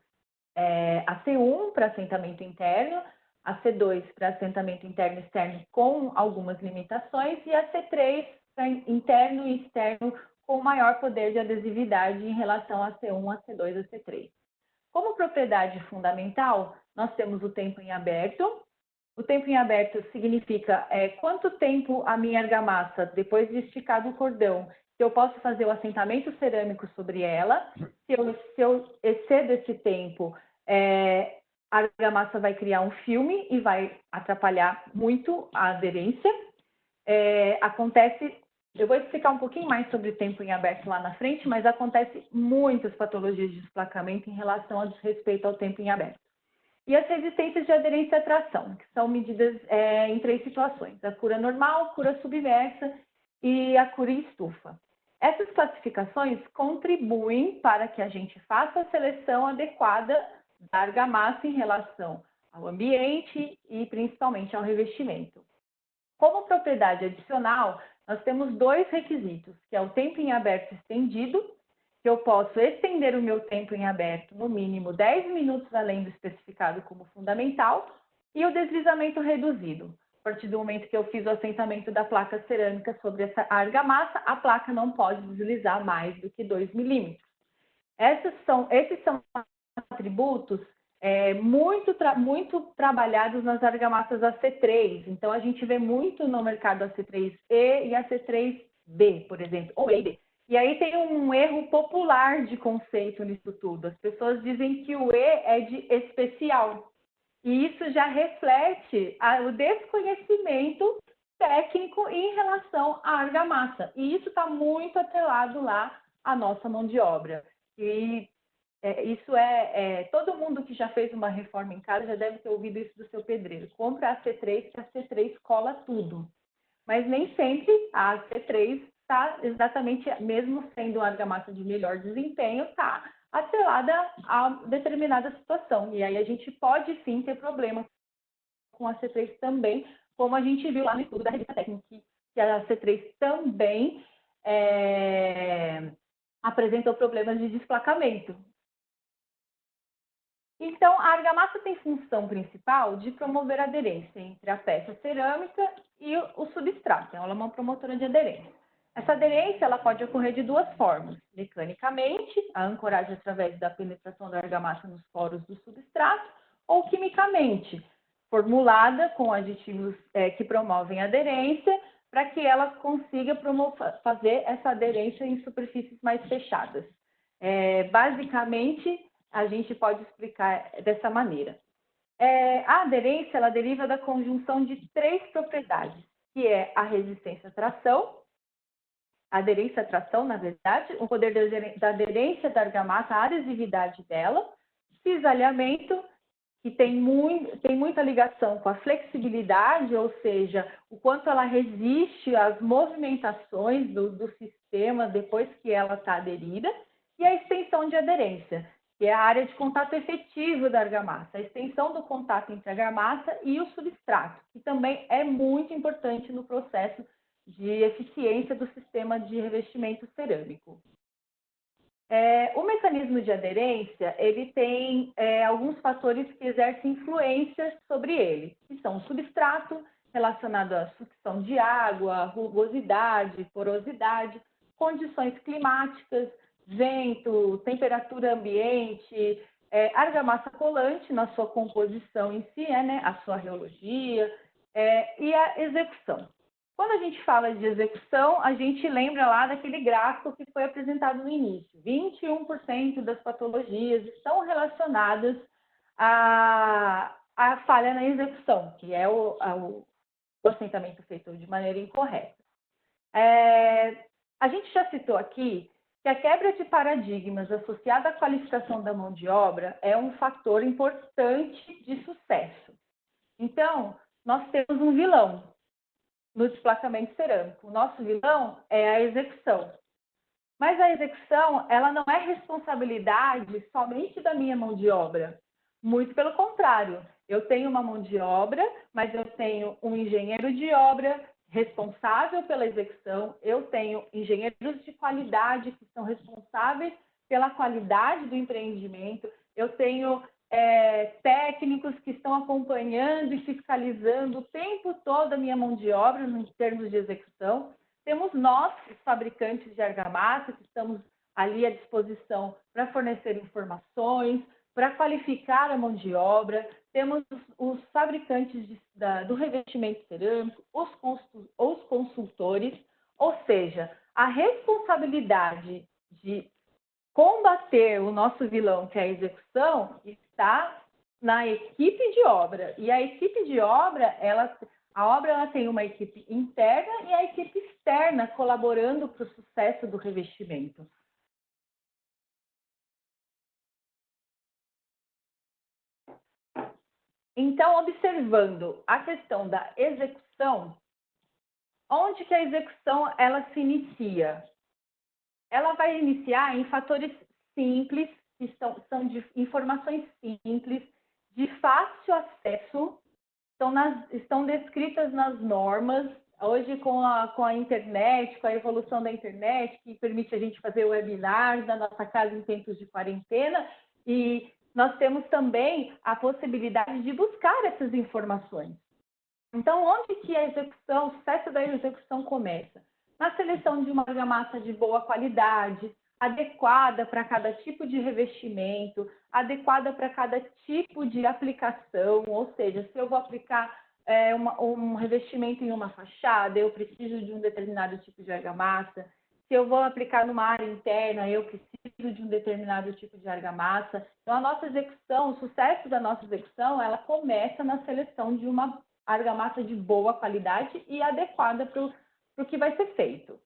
A C1 para assentamento interno, a C2 para assentamento interno e externo com algumas limitações e a C3 para interno e externo com maior poder de adesividade em relação a C1, a C2 e a C3. Como propriedade fundamental, nós temos o tempo em aberto. O tempo em aberto significa quanto tempo a minha argamassa, depois de esticado o cordão, se eu posso fazer o assentamento cerâmico sobre ela. Se eu excedo esse tempo, a argamassa vai criar um filme e vai atrapalhar muito a aderência. Acontece Eu vou explicar um pouquinho mais sobre tempo em aberto lá na frente, mas acontece muitas patologias de desplacamento em relação ao desrespeito ao tempo em aberto. E as resistências de aderência e atração, que são medidas em 3 situações: a cura normal, cura submersa e a cura em estufa. Essas classificações contribuem para que a gente faça a seleção adequada da argamassa em relação ao ambiente e principalmente ao revestimento. Como propriedade adicional, nós temos 2 requisitos, que é o tempo em aberto estendido, que eu posso estender o meu tempo em aberto no mínimo 10 minutos além do especificado como fundamental, e o deslizamento reduzido. A partir do momento que eu fiz o assentamento da placa cerâmica sobre essa argamassa, a placa não pode deslizar mais do que 2 milímetros. Esses são atributos muito trabalhados nas argamassas AC3. Então, a gente vê muito no mercado AC3E e AC3B, por exemplo, ou EB. E aí tem um erro popular de conceito nisso tudo. As pessoas dizem que o E é de especial. E isso já reflete o desconhecimento técnico em relação à argamassa. E isso está muito atrelado lá à nossa mão de obra. E todo mundo que já fez uma reforma em casa já deve ter ouvido isso do seu pedreiro. Compra a C3, que a C3 cola tudo. Mas nem sempre a C3 está exatamente, mesmo sendo uma argamassa de melhor desempenho, está atrelada a determinada situação. E aí a gente pode sim ter problema com a C3 também, como a gente viu lá no estudo da revista técnica, que a C3 também apresentou problemas de desplacamento. Então, a argamassa tem função principal de promover a aderência entre a peça cerâmica e o substrato. Ela é uma promotora de aderência. Essa aderência ela pode ocorrer de 2 formas: mecanicamente, a ancoragem através da penetração da argamassa nos poros do substrato, ou quimicamente, formulada com aditivos que promovem a aderência, para que ela consiga fazer essa aderência em superfícies mais fechadas. Basicamente, a gente pode explicar dessa maneira. A aderência ela deriva da conjunção de 3 propriedades, que é a resistência à tração, a aderência à tração, na verdade, o poder da aderência da argamassa, a adesividade dela, cisalhamento, que tem muita ligação com a flexibilidade, ou seja, o quanto ela resiste às movimentações do sistema depois que ela está aderida, e a extensão de aderência, que é a área de contato efetivo da argamassa, a extensão do contato entre a argamassa e o substrato, que também é muito importante no processo de eficiência do sistema de revestimento cerâmico. O mecanismo de aderência, ele tem alguns fatores que exercem influência sobre ele, que são o substrato, relacionado à sucção de água, rugosidade, porosidade, condições climáticas, vento, temperatura ambiente, argamassa colante na sua composição em si, a sua reologia, e a execução. Quando a gente fala de execução, a gente lembra lá daquele gráfico que foi apresentado no início. 21% das patologias estão relacionadas à falha na execução, que é o assentamento feito de maneira incorreta. A gente já citou aqui que a quebra de paradigmas associada à qualificação da mão de obra é um fator importante de sucesso. Então, nós temos um vilão no desplacamento cerâmico. O nosso vilão é a execução. Mas a execução, ela não é responsabilidade somente da minha mão de obra. Muito pelo contrário. Eu tenho uma mão de obra, mas eu tenho um engenheiro de obra responsável pela execução, eu tenho engenheiros de qualidade que são responsáveis pela qualidade do empreendimento, eu tenho técnicos que estão acompanhando e fiscalizando o tempo todo a minha mão de obra em termos de execução. Temos nós, os fabricantes de argamassa, que estamos ali à disposição para fornecer informações, para qualificar a mão de obra. Temos os fabricantes do revestimento cerâmico, os consultores, ou seja, a responsabilidade de combater o nosso vilão, que é a execução, está na equipe de obra. E a equipe de obra, A obra ela tem uma equipe interna e a equipe externa colaborando para o sucesso do revestimento. Então, observando a questão da execução, onde que a execução ela se inicia? Ela vai iniciar em fatores simples, que são de informações simples, de fácil acesso, estão descritas nas normas. Hoje, com a internet, com a evolução da internet, que permite a gente fazer webinars na nossa casa em tempos de quarentena, e nós temos também a possibilidade de buscar essas informações. Então, onde que a execução, o sucesso da execução começa? Na seleção de uma argamassa de boa qualidade, adequada para cada tipo de revestimento, adequada para cada tipo de aplicação, ou seja, se eu vou aplicar um revestimento em uma fachada, eu preciso de um determinado tipo de argamassa. Se eu vou aplicar numa área interna, eu preciso de um determinado tipo de argamassa. Então, a nossa execução, o sucesso da nossa execução, ela começa na seleção de uma argamassa de boa qualidade e adequada para o que vai ser feito.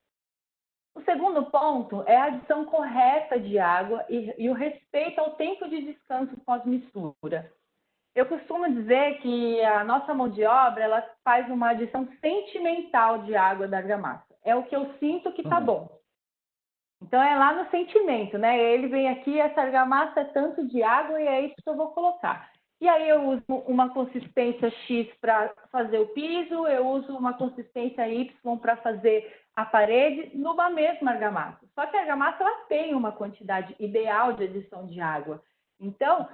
O segundo ponto é a adição correta de água e o respeito ao tempo de descanso pós-mistura. Eu costumo dizer que a nossa mão de obra ela faz uma adição sentimental de água da argamassa. É o que eu sinto que está bom. Então, é lá no sentimento, né? Ele vem aqui, essa argamassa é tanto de água e é isso que eu vou colocar. E aí eu uso uma consistência X para fazer o piso, eu uso uma consistência Y para fazer a parede numa mesma argamassa. Só que a argamassa ela tem uma quantidade ideal de adição de água. Então,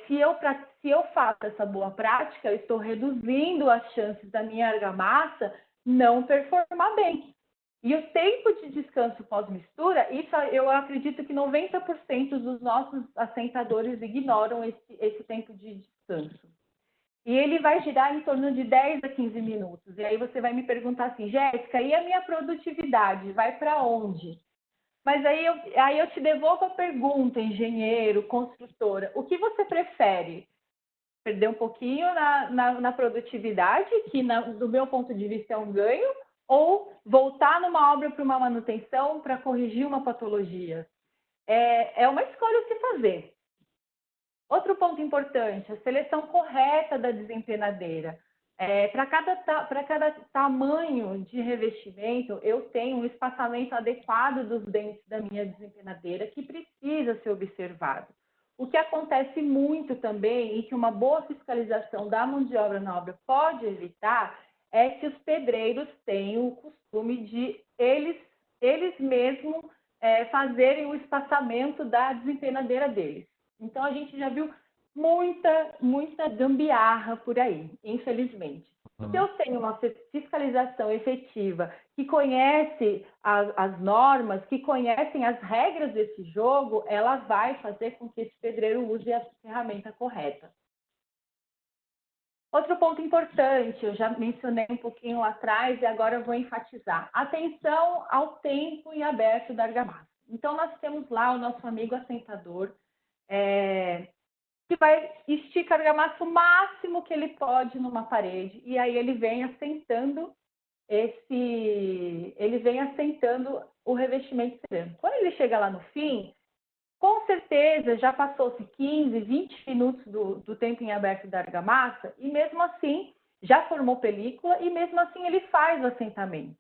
se eu faço essa boa prática, eu estou reduzindo as chances da minha argamassa não performar bem. E o tempo de descanso pós-mistura, isso eu acredito que 90% dos nossos assentadores ignoram esse tempo de descanso. E ele vai girar em torno de 10 a 15 minutos. E aí você vai me perguntar assim, Jéssica, e a minha produtividade vai para onde? Mas aí eu te devolvo a pergunta, engenheiro, construtora, o que você prefere? Perder um pouquinho na produtividade, que do meu ponto de vista é um ganho, ou voltar numa obra para uma manutenção para corrigir uma patologia? É uma escolha a se fazer. Outro ponto importante, a seleção correta da desempenadeira. Para cada tamanho de revestimento, eu tenho um espaçamento adequado dos dentes da minha desempenadeira que precisa ser observado. O que acontece muito também e que uma boa fiscalização da mão de obra na obra pode evitar é que os pedreiros têm o costume de eles mesmos fazerem o espaçamento da desempenadeira deles. Então, a gente já viu muita gambiarra por aí, infelizmente. Se eu tenho uma fiscalização efetiva que conhece as normas, que conhecem as regras desse jogo, ela vai fazer com que esse pedreiro use a ferramenta correta. Outro ponto importante, eu já mencionei um pouquinho lá atrás e agora eu vou enfatizar. Atenção ao tempo em aberto da argamassa. Então, nós temos lá o nosso amigo assentador, que vai esticar a argamassa o máximo que ele pode numa parede, e aí ele vem assentando o revestimento cerâmico. Quando ele chega lá no fim, com certeza já passou-se 15, 20 minutos do tempo em aberto da argamassa, e mesmo assim já formou película, e mesmo assim ele faz o assentamento.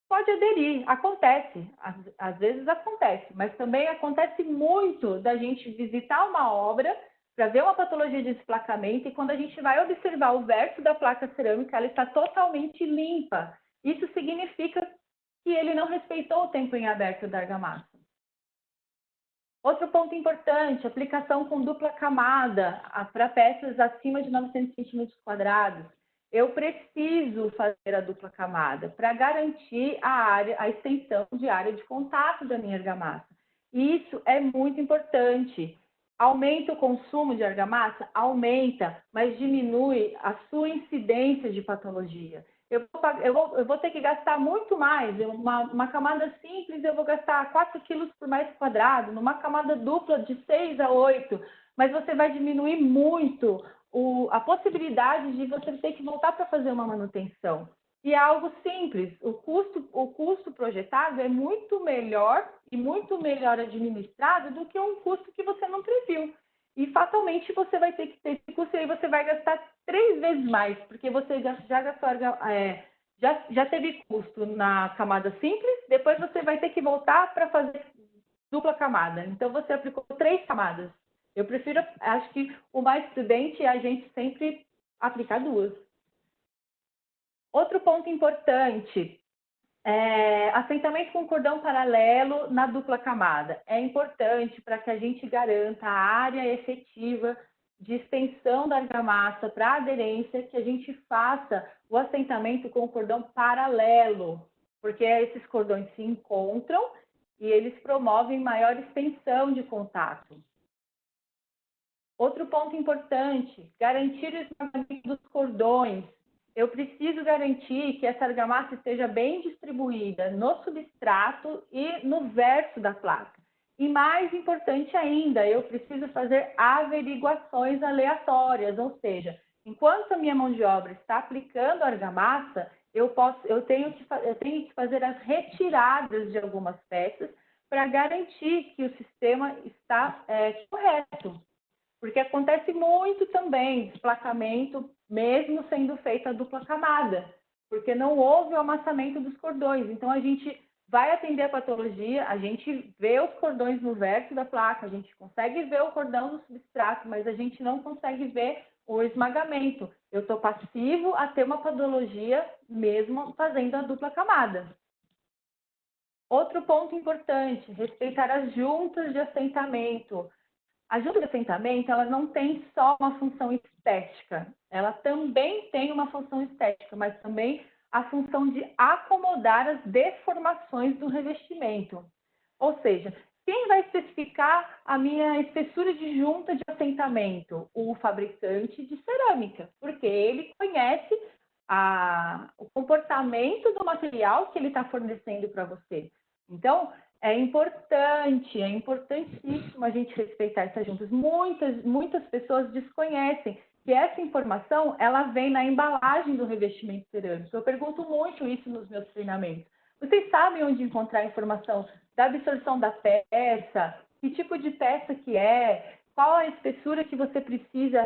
Pode aderir, acontece, às vezes acontece, mas também acontece muito da gente visitar uma obra para ver uma patologia de desplacamento, e quando a gente vai observar o verso da placa cerâmica, ela está totalmente limpa. Isso significa que ele não respeitou o tempo em aberto da argamassa. Outro ponto importante, aplicação com dupla camada para peças acima de 900 cm². Eu preciso fazer a dupla camada para garantir a extensão de área de contato da minha argamassa. Isso é muito importante. Aumenta o consumo de argamassa? Aumenta, mas diminui a sua incidência de patologia. Eu vou ter que gastar muito mais. Uma camada simples, eu vou gastar 4 quilos por metro quadrado. Numa camada dupla, de 6 a 8. Mas você vai diminuir muito a possibilidade de você ter que voltar para fazer uma manutenção. E é algo simples, o custo projetado é muito melhor e muito melhor administrado do que um custo que você não previu. E fatalmente você vai ter que ter esse custo e aí você vai gastar 3 vezes mais, porque você já gastou, já teve custo na camada simples, depois você vai ter que voltar para fazer dupla camada. Então você aplicou 3 camadas. Eu prefiro, acho que o mais prudente é a gente sempre aplicar 2. Outro ponto importante é assentamento com cordão paralelo na dupla camada. É importante para que a gente garanta a área efetiva de extensão da argamassa para aderência, que a gente faça o assentamento com cordão paralelo, porque esses cordões se encontram e eles promovem maior extensão de contato. Outro ponto importante, garantir o esmagamento dos cordões. Eu preciso garantir que essa argamassa esteja bem distribuída no substrato e no verso da placa. E mais importante ainda, eu preciso fazer averiguações aleatórias, ou seja, enquanto a minha mão de obra está aplicando a argamassa, eu tenho que fazer as retiradas de algumas peças para garantir que o sistema está correto. Porque acontece muito também desplacamento, mesmo sendo feita a dupla camada, porque não houve o amassamento dos cordões. Então, a gente vai atender a patologia, a gente vê os cordões no verso da placa, a gente consegue ver o cordão no substrato, mas a gente não consegue ver o esmagamento. Eu estou passivo a ter uma patologia mesmo fazendo a dupla camada. Outro ponto importante, respeitar as juntas de assentamento. A junta de assentamento, ela não tem só uma função estética, ela também tem uma função estética, mas também a função de acomodar as deformações do revestimento. Ou seja, quem vai especificar a minha espessura de junta de assentamento? O fabricante de cerâmica, porque ele conhece o comportamento do material que ele está fornecendo para você. Então, é importantíssimo a gente respeitar essas juntas. Muitas pessoas desconhecem que essa informação, ela vem na embalagem do revestimento cerâmico. Eu pergunto muito isso nos meus treinamentos. Vocês sabem onde encontrar a informação da absorção da peça, que tipo de peça que é, qual a espessura que você precisa,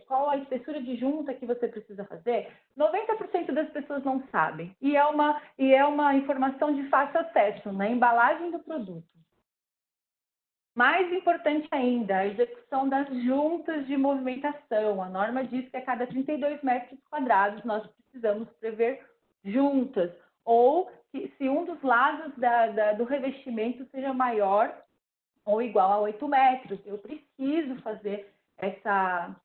qual a espessura de junta que você precisa fazer? 90% das pessoas não sabem. E é uma informação de fácil acesso na embalagem do produto. Mais importante ainda, a execução das juntas de movimentação. A norma diz que a cada 32 metros quadrados nós precisamos prever juntas. Ou se um dos lados do revestimento seja maior ou igual a 8 metros. Eu preciso fazer a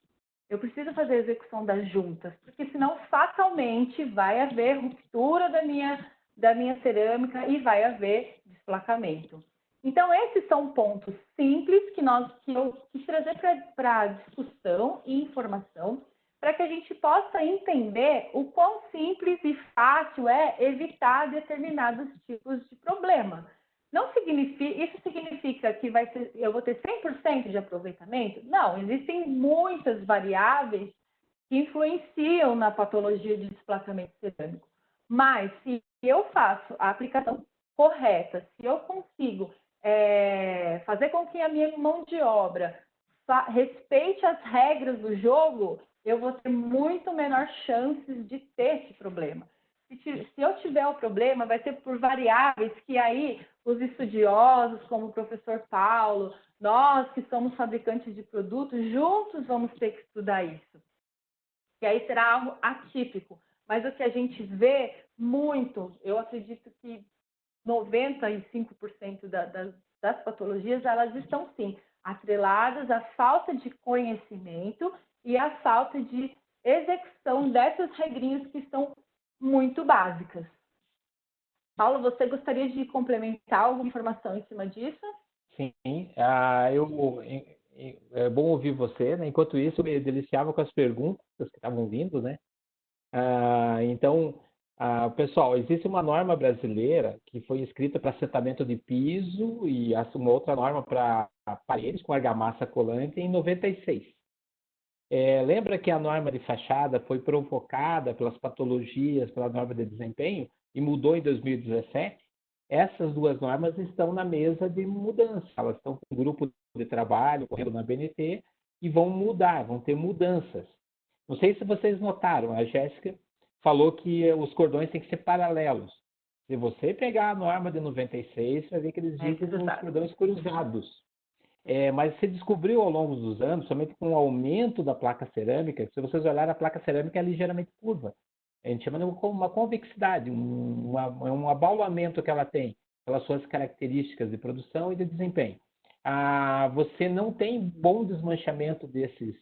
execução das juntas, porque senão fatalmente vai haver ruptura da minha cerâmica e vai haver desplacamento. Então, esses são pontos simples que eu quis trazer para discussão e informação, para que a gente possa entender o quão simples e fácil é evitar determinados tipos de problema. Isso significa que eu vou ter 100% de aproveitamento? Não, existem muitas variáveis que influenciam na patologia de desplacamento cerâmico. Mas, se eu faço a aplicação correta, se eu consigo fazer com que a minha mão de obra respeite as regras do jogo, eu vou ter muito menor chances de ter esse problema. Se eu tiver o problema, vai ser por variáveis que aí os estudiosos, como o professor Paulo, nós que somos fabricantes de produtos, juntos vamos ter que estudar isso. E aí será algo atípico. Mas o que a gente vê muito, eu acredito que 95% das patologias, elas estão, sim, atreladas à falta de conhecimento e à falta de execução dessas regrinhas que são muito básicas. Paulo, você gostaria de complementar alguma informação em cima disso? Sim, é bom ouvir você, né? Enquanto isso, eu me deliciava com as perguntas que estavam vindo, né? Pessoal, existe uma norma brasileira que foi escrita para assentamento de piso e uma outra norma para paredes com argamassa colante em 96. Lembra que a norma de fachada foi provocada pelas patologias, pela norma de desempenho e mudou em 2017? Essas duas normas estão na mesa de mudança, elas estão com um grupo de trabalho correndo na BNT e vão mudar, vão ter mudanças. Não sei se vocês notaram, a Jéssica falou que os cordões têm que ser paralelos. Se você pegar a norma de 96, você vai ver que eles dizem os cordões cruzados. Mas se descobriu ao longo dos anos, somente com o aumento da placa cerâmica, se vocês olharem, a placa cerâmica é ligeiramente curva. A gente chama de uma convexidade, um abaulamento que ela tem pelas suas características de produção e de desempenho. Você não tem bom desmanchamento desses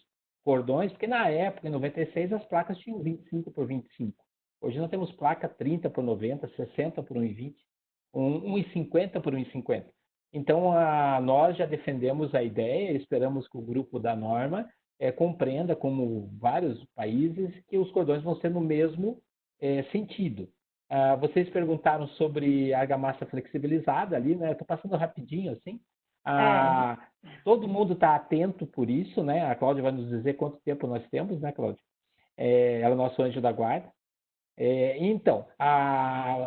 cordões, porque na época, em 96, as placas tinham 25 por 25. Hoje nós temos placa 30 por 90, 60 por 1,20, 1,50 por 1,50. Então, nós já defendemos a ideia, esperamos que o grupo da norma compreenda, como vários países, que os cordões vão ser no mesmo sentido. Vocês perguntaram sobre argamassa flexibilizada ali, né? Estou passando rapidinho, assim. Todo mundo está atento por isso, né? A Cláudia vai nos dizer quanto tempo nós temos, né, Cláudia? Ela é o nosso anjo da guarda. Então,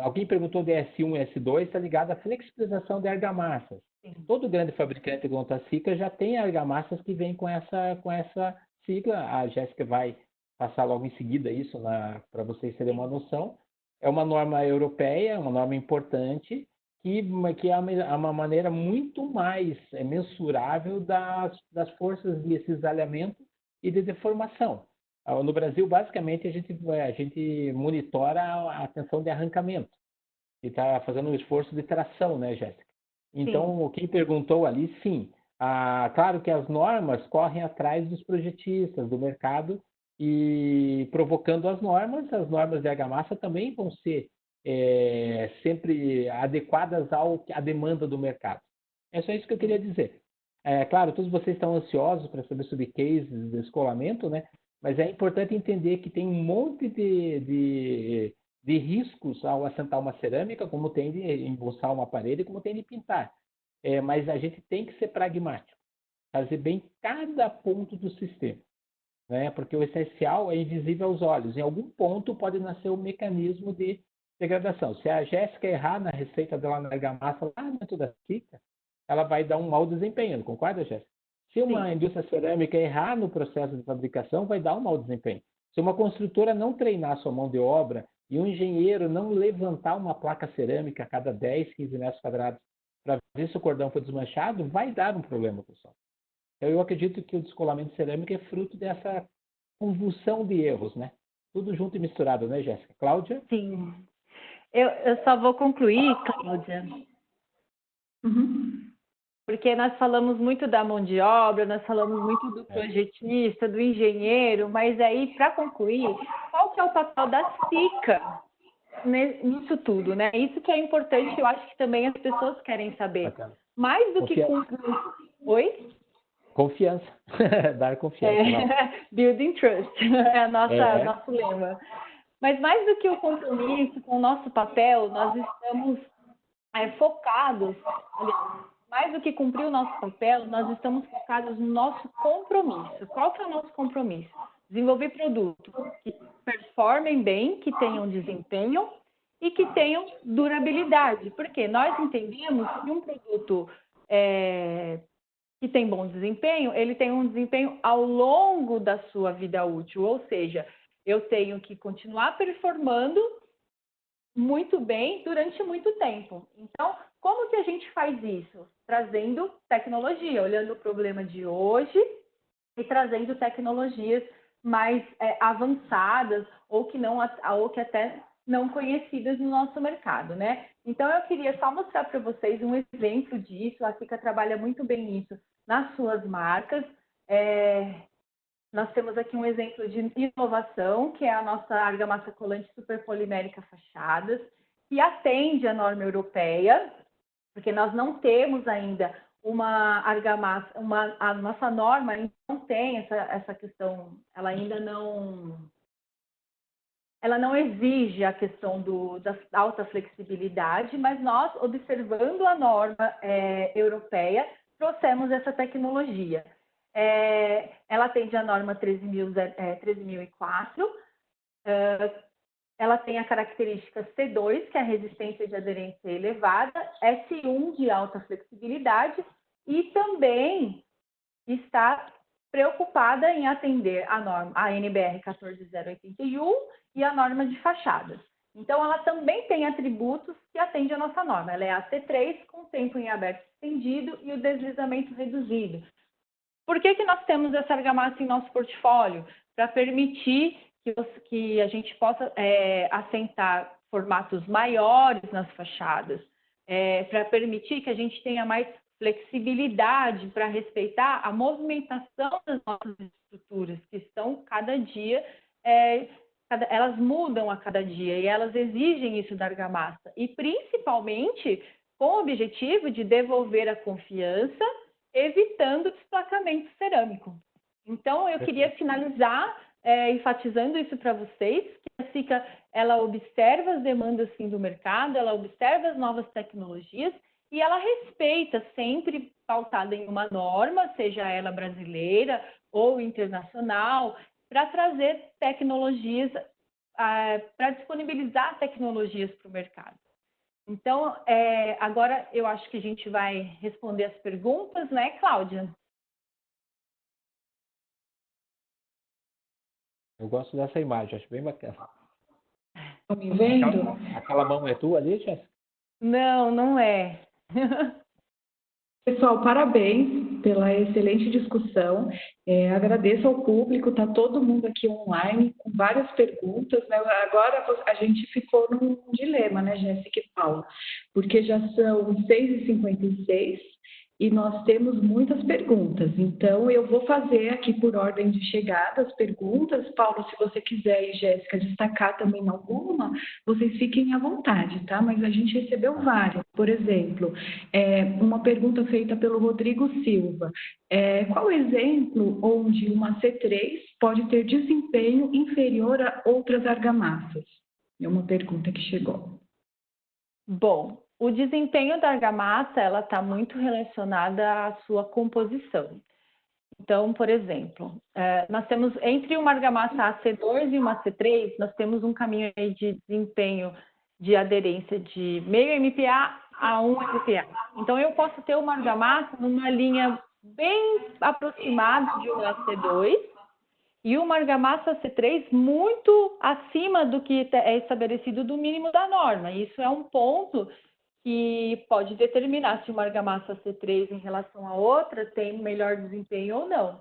alguém perguntou de S1 e S2, está ligado à flexibilização de argamassas. Sim. Todo grande fabricante de Glontacica já tem argamassas que vêm com essa sigla. A Jéssica vai passar logo em seguida isso para vocês terem uma noção. É uma norma europeia, uma norma importante, que é uma maneira muito mais mensurável das forças de cisalhamento e de deformação. No Brasil, basicamente, a gente monitora a tensão de arrancamento e está fazendo um esforço de tração, né, Jéssica? Então, quem perguntou ali, sim. Claro que as normas correm atrás dos projetistas, do mercado, e provocando as normas de argamassa também vão ser sempre adequadas à demanda do mercado. É só isso que eu queria dizer. Claro, todos vocês estão ansiosos para saber sobre cases de descolamento, né? Mas é importante entender que tem um monte de riscos ao assentar uma cerâmica, como tem de embolsar uma parede, como tem de pintar. Mas a gente tem que ser pragmático, fazer bem cada ponto do sistema, né? Porque o essencial é invisível aos olhos. Em algum ponto pode nascer um mecanismo de degradação. Se a Jéssica errar na receita dela na argamassa lá dentro da cica, ela vai dar um mau desempenho, não concorda, Jéssica? Se uma indústria cerâmica errar no processo de fabricação, vai dar um mau desempenho. Se uma construtora não treinar sua mão de obra e um engenheiro não levantar uma placa cerâmica a cada 10, 15 metros quadrados para ver se o cordão foi desmanchado, vai dar um problema, pessoal. Então, eu acredito que o descolamento cerâmico é fruto dessa convulsão de erros, né? Tudo junto e misturado, né, Jéssica? Cláudia? Sim. Eu só vou concluir, Cláudia. Porque nós falamos muito da mão de obra, nós falamos muito do projetista, do engenheiro, mas aí, para concluir, qual que é o papel da SICA nisso tudo, né? Isso que é importante, eu acho que também as pessoas querem saber. Bacana. Mais do que... Oi? Confiança. Dar confiança. Building trust, é nosso lema. Mas mais do que o compromisso com o nosso papel, nós estamos focados, aliás, mais do que cumprir o nosso papel, nós estamos focados no nosso compromisso. Qual que é o nosso compromisso? Desenvolver produtos que performem bem, que tenham desempenho e que tenham durabilidade. Porque nós entendemos que um produto que tem bom desempenho, ele tem um desempenho ao longo da sua vida útil. Ou seja, eu tenho que continuar performando muito bem durante muito tempo. Então, como que a gente faz isso? Trazendo tecnologia, olhando o problema de hoje e trazendo tecnologias mais avançadas ou que até não conhecidas no nosso mercado, né? Então, eu queria só mostrar para vocês um exemplo disso. A SICA trabalha muito bem isso nas suas marcas. Nós temos aqui um exemplo de inovação, que é a nossa argamassa colante superpolimérica fachadas, que atende à norma europeia, porque nós não temos ainda uma argamassa, a nossa norma ainda não tem essa questão, ela não exige a questão da alta flexibilidade, mas nós, observando a norma europeia, trouxemos essa tecnologia. ela atende a norma 13.004. Ela tem a característica C2, que é a resistência de aderência elevada, S1 de alta flexibilidade, e também está preocupada em atender a NBR 14081 e a norma de fachadas. Então, ela também tem atributos que atendem a nossa norma. Ela é a C3, com tempo em aberto estendido e o deslizamento reduzido. Por que nós temos essa argamassa em nosso portfólio? Para permitir que a gente possa assentar formatos maiores nas fachadas, para permitir que a gente tenha mais flexibilidade para respeitar a movimentação das nossas estruturas, que estão cada dia, elas mudam a cada dia e elas exigem isso da argamassa. E principalmente com o objetivo de devolver a confiança, evitando o desplacamento cerâmico. Então, eu queria finalizar enfatizando isso para vocês, que a SICA, ela observa as demandas sim, do mercado, ela observa as novas tecnologias e ela respeita, sempre pautada em uma norma, seja ela brasileira ou internacional, para trazer tecnologias, para disponibilizar tecnologias para o mercado. Então, agora eu acho que a gente vai responder as perguntas, né, Cláudia? Eu gosto dessa imagem, acho bem bacana. Estão me vendo? Aquela mão é tua ali, Jéssica? Não, não é. Pessoal, parabéns pela excelente discussão. Agradeço ao público, está todo mundo aqui online com várias perguntas, né? Agora a gente ficou num dilema, né, Jéssica e Paulo? Porque já são 6h56 e nós temos muitas perguntas. Então, eu vou fazer aqui por ordem de chegada as perguntas. Paulo, se você quiser e Jéssica destacar também alguma, vocês fiquem à vontade, tá? Mas a gente recebeu várias. Por exemplo, uma pergunta feita pelo Rodrigo Silva. Qual o exemplo onde uma C3 pode ter desempenho inferior a outras argamassas? É uma pergunta que chegou. Bom, o desempenho da argamassa, ela está muito relacionada à sua composição. Então, por exemplo, nós temos entre uma argamassa AC2 e uma C3, nós temos um caminho aí de desempenho de aderência de meio MPa a 1 MPa. Então, eu posso ter uma argamassa numa linha bem aproximada de uma C2 e uma argamassa C3 muito acima do que é estabelecido do mínimo da norma. Isso é um ponto que pode determinar se uma argamassa C3 em relação a outra tem melhor desempenho ou não.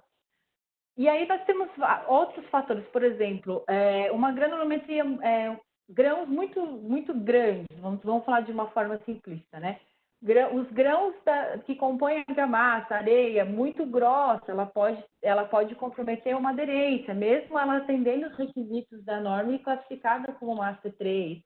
E aí nós temos outros fatores, por exemplo, uma granulometria, grãos muito grandes, vamos falar de uma forma simplista, né? Os grãos que compõem a argamassa, areia, muito grossa, ela pode comprometer uma aderência, mesmo ela atendendo os requisitos da norma e classificada como uma C3.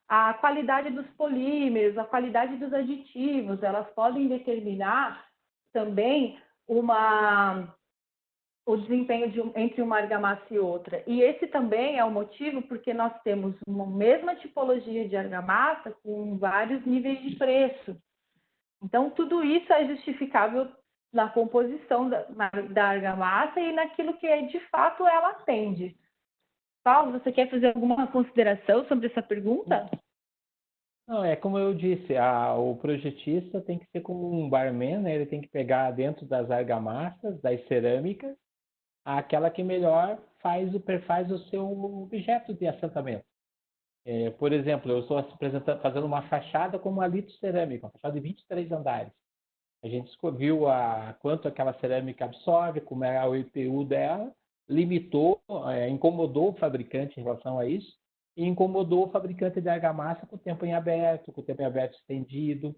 A qualidade dos polímeros, a qualidade dos aditivos, elas podem determinar também o desempenho entre uma argamassa e outra. E esse também é o motivo porque nós temos uma mesma tipologia de argamassa com vários níveis de preço. Então, tudo isso é justificável na composição da argamassa e naquilo que de fato ela atende. Paulo, você quer fazer alguma consideração sobre essa pergunta? Não, como eu disse, o projetista tem que ser como um barman, né? Ele tem que pegar dentro das argamassas, das cerâmicas, aquela que melhor perfaz o seu objeto de assentamento. Por exemplo, eu estou fazendo uma fachada com uma litocerâmica, uma fachada de 23 andares. A gente viu quanto aquela cerâmica absorve, como é o IPU dela, limitou, incomodou o fabricante em relação a isso, e incomodou o fabricante de argamassa com o tempo em aberto, estendido.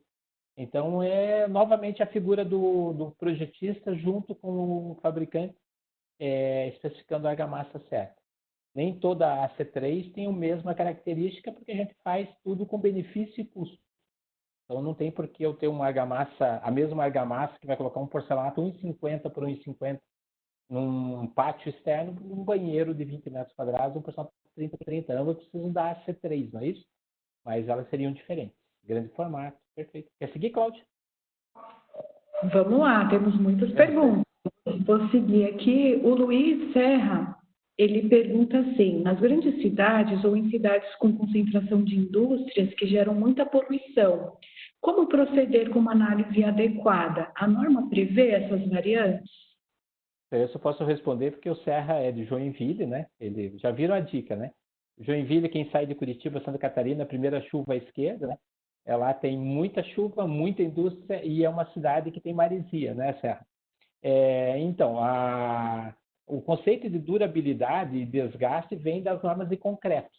Então, novamente a figura do projetista junto com o fabricante, especificando a argamassa certa. Nem toda a C3 tem a mesma característica, porque a gente faz tudo com benefício e custo. Então, não tem por que eu ter uma argamassa, a mesma argamassa que vai colocar um porcelanato 1,50 por 1,50 num pátio externo, num banheiro de 20 metros quadrados, um porcelanato 30 por 30 anos, eu preciso da C3, não é isso? Mas elas seriam diferentes. Grande formato, perfeito. Quer seguir, Cláudia? Vamos lá, temos muitas perguntas. Vou seguir aqui. O Luiz Serra, ele pergunta assim: nas grandes cidades ou em cidades com concentração de indústrias que geram muita poluição, como proceder com uma análise adequada? A norma prevê essas variantes? Isso eu posso responder porque o Serra é de Joinville, né? Ele já viram a dica, né? Joinville, quem sai de Curitiba, Santa Catarina, a primeira chuva à esquerda, né? Ela tem muita chuva, muita indústria e é uma cidade que tem maresia, né, Serra? Então, o conceito de durabilidade e desgaste vem das normas de concreto.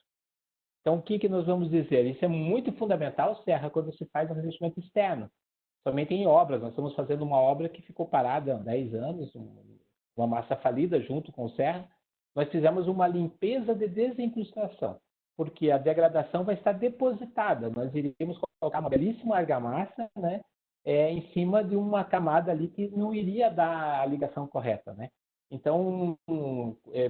Então, o que nós vamos dizer? Isso é muito fundamental, Serra, quando se faz um investimento externo. Somente em obras. Nós estamos fazendo uma obra que ficou parada há 10 anos, uma massa falida junto com o Serra. Nós fizemos uma limpeza de desincrustação, porque a degradação vai estar depositada. Nós iríamos colocar uma belíssima argamassa, né, em cima de uma camada ali que não iria dar a ligação correta, né? Então,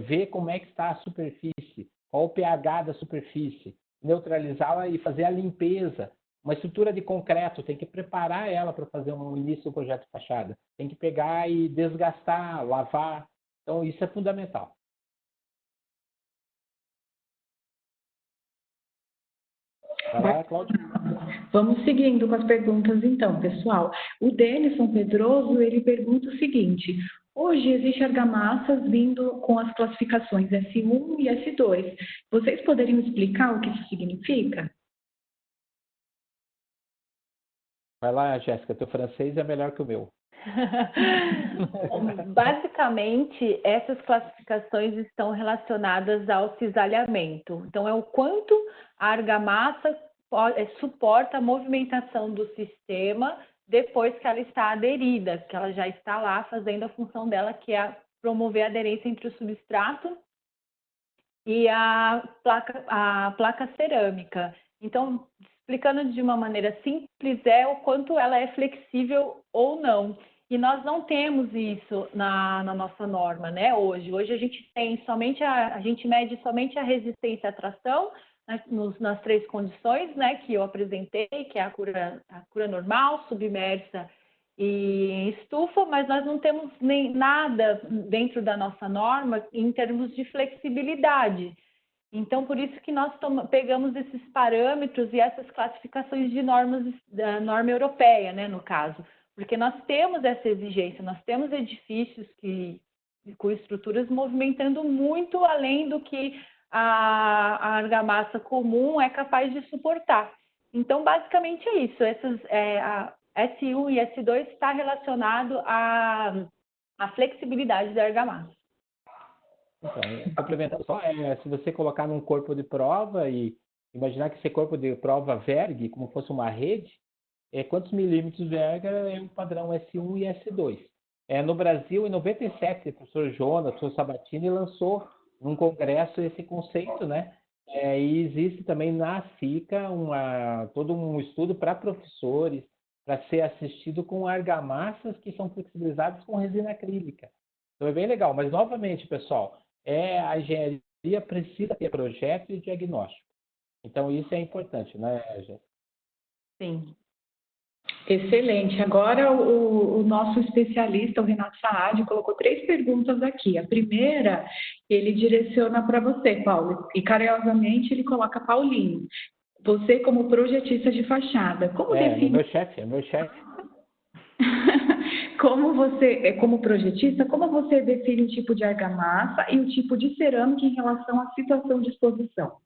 ver como é que está a superfície, qual o pH da superfície, neutralizá-la e fazer a limpeza. Uma estrutura de concreto, tem que preparar ela para fazer um início do projeto de fachada. Tem que pegar e desgastar, lavar. Então, isso é fundamental. Vai lá, Cláudia. Vamos seguindo com as perguntas então, pessoal. O Denison Pedroso, ele pergunta o seguinte: hoje existe argamassas vindo com as classificações S1 e S2. Vocês poderiam explicar o que isso significa? Vai lá, Jéssica, teu francês é melhor que o meu. Basicamente, essas classificações estão relacionadas ao cisalhamento. Então, é o quanto a argamassa suporta a movimentação do sistema depois que ela está aderida, que ela já está lá fazendo a função dela, que é promover a aderência entre o substrato e a placa cerâmica. Então, explicando de uma maneira simples, é o quanto ela é flexível ou não. E nós não temos isso na nossa norma, né, hoje. Hoje a gente tem somente a gente mede somente a resistência à tração nas 3 condições, né, que eu apresentei, que é a cura normal, submersa e em estufa, mas nós não temos nem nada dentro da nossa norma em termos de flexibilidade. Então, por isso que nós pegamos esses parâmetros e essas classificações de normas, da norma europeia, né, no caso, porque nós temos essa exigência, nós temos edifícios com estruturas movimentando muito além do que a argamassa comum é capaz de suportar. Então, basicamente é isso. A S1 e S2 está relacionado à flexibilidade da argamassa. Então, complementando só, se você colocar num corpo de prova e imaginar que esse corpo de prova vergue como fosse uma rede, quantos milímetros verga é o padrão S1 e S2. No Brasil, em 97, o professor Jonas, o professor Sabatini lançou num congresso esse conceito, né? E existe também na SICA todo um estudo para professores, para ser assistido com argamassas que são flexibilizadas com resina acrílica. Então é bem legal, mas novamente, pessoal, a engenharia precisa ter projeto e diagnóstico. Então isso é importante, né, Jéssica? Sim. Excelente. Agora o nosso especialista, o Renato Saad, colocou 3 perguntas aqui. A primeira, ele direciona para você, Paulo, e carinhosamente ele coloca Paulinho. Você como projetista de fachada, como define... É meu chefe. Como projetista, como você define o tipo de argamassa e o tipo de cerâmica em relação à situação de exposição?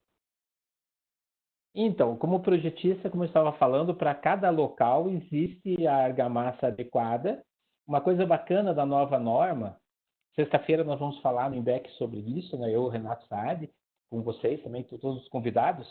Então, como projetista, como eu estava falando, para cada local existe a argamassa adequada. Uma coisa bacana da nova norma, sexta-feira nós vamos falar no IMBEC sobre isso, né? Eu, Renato Saad, com vocês também, todos os convidados.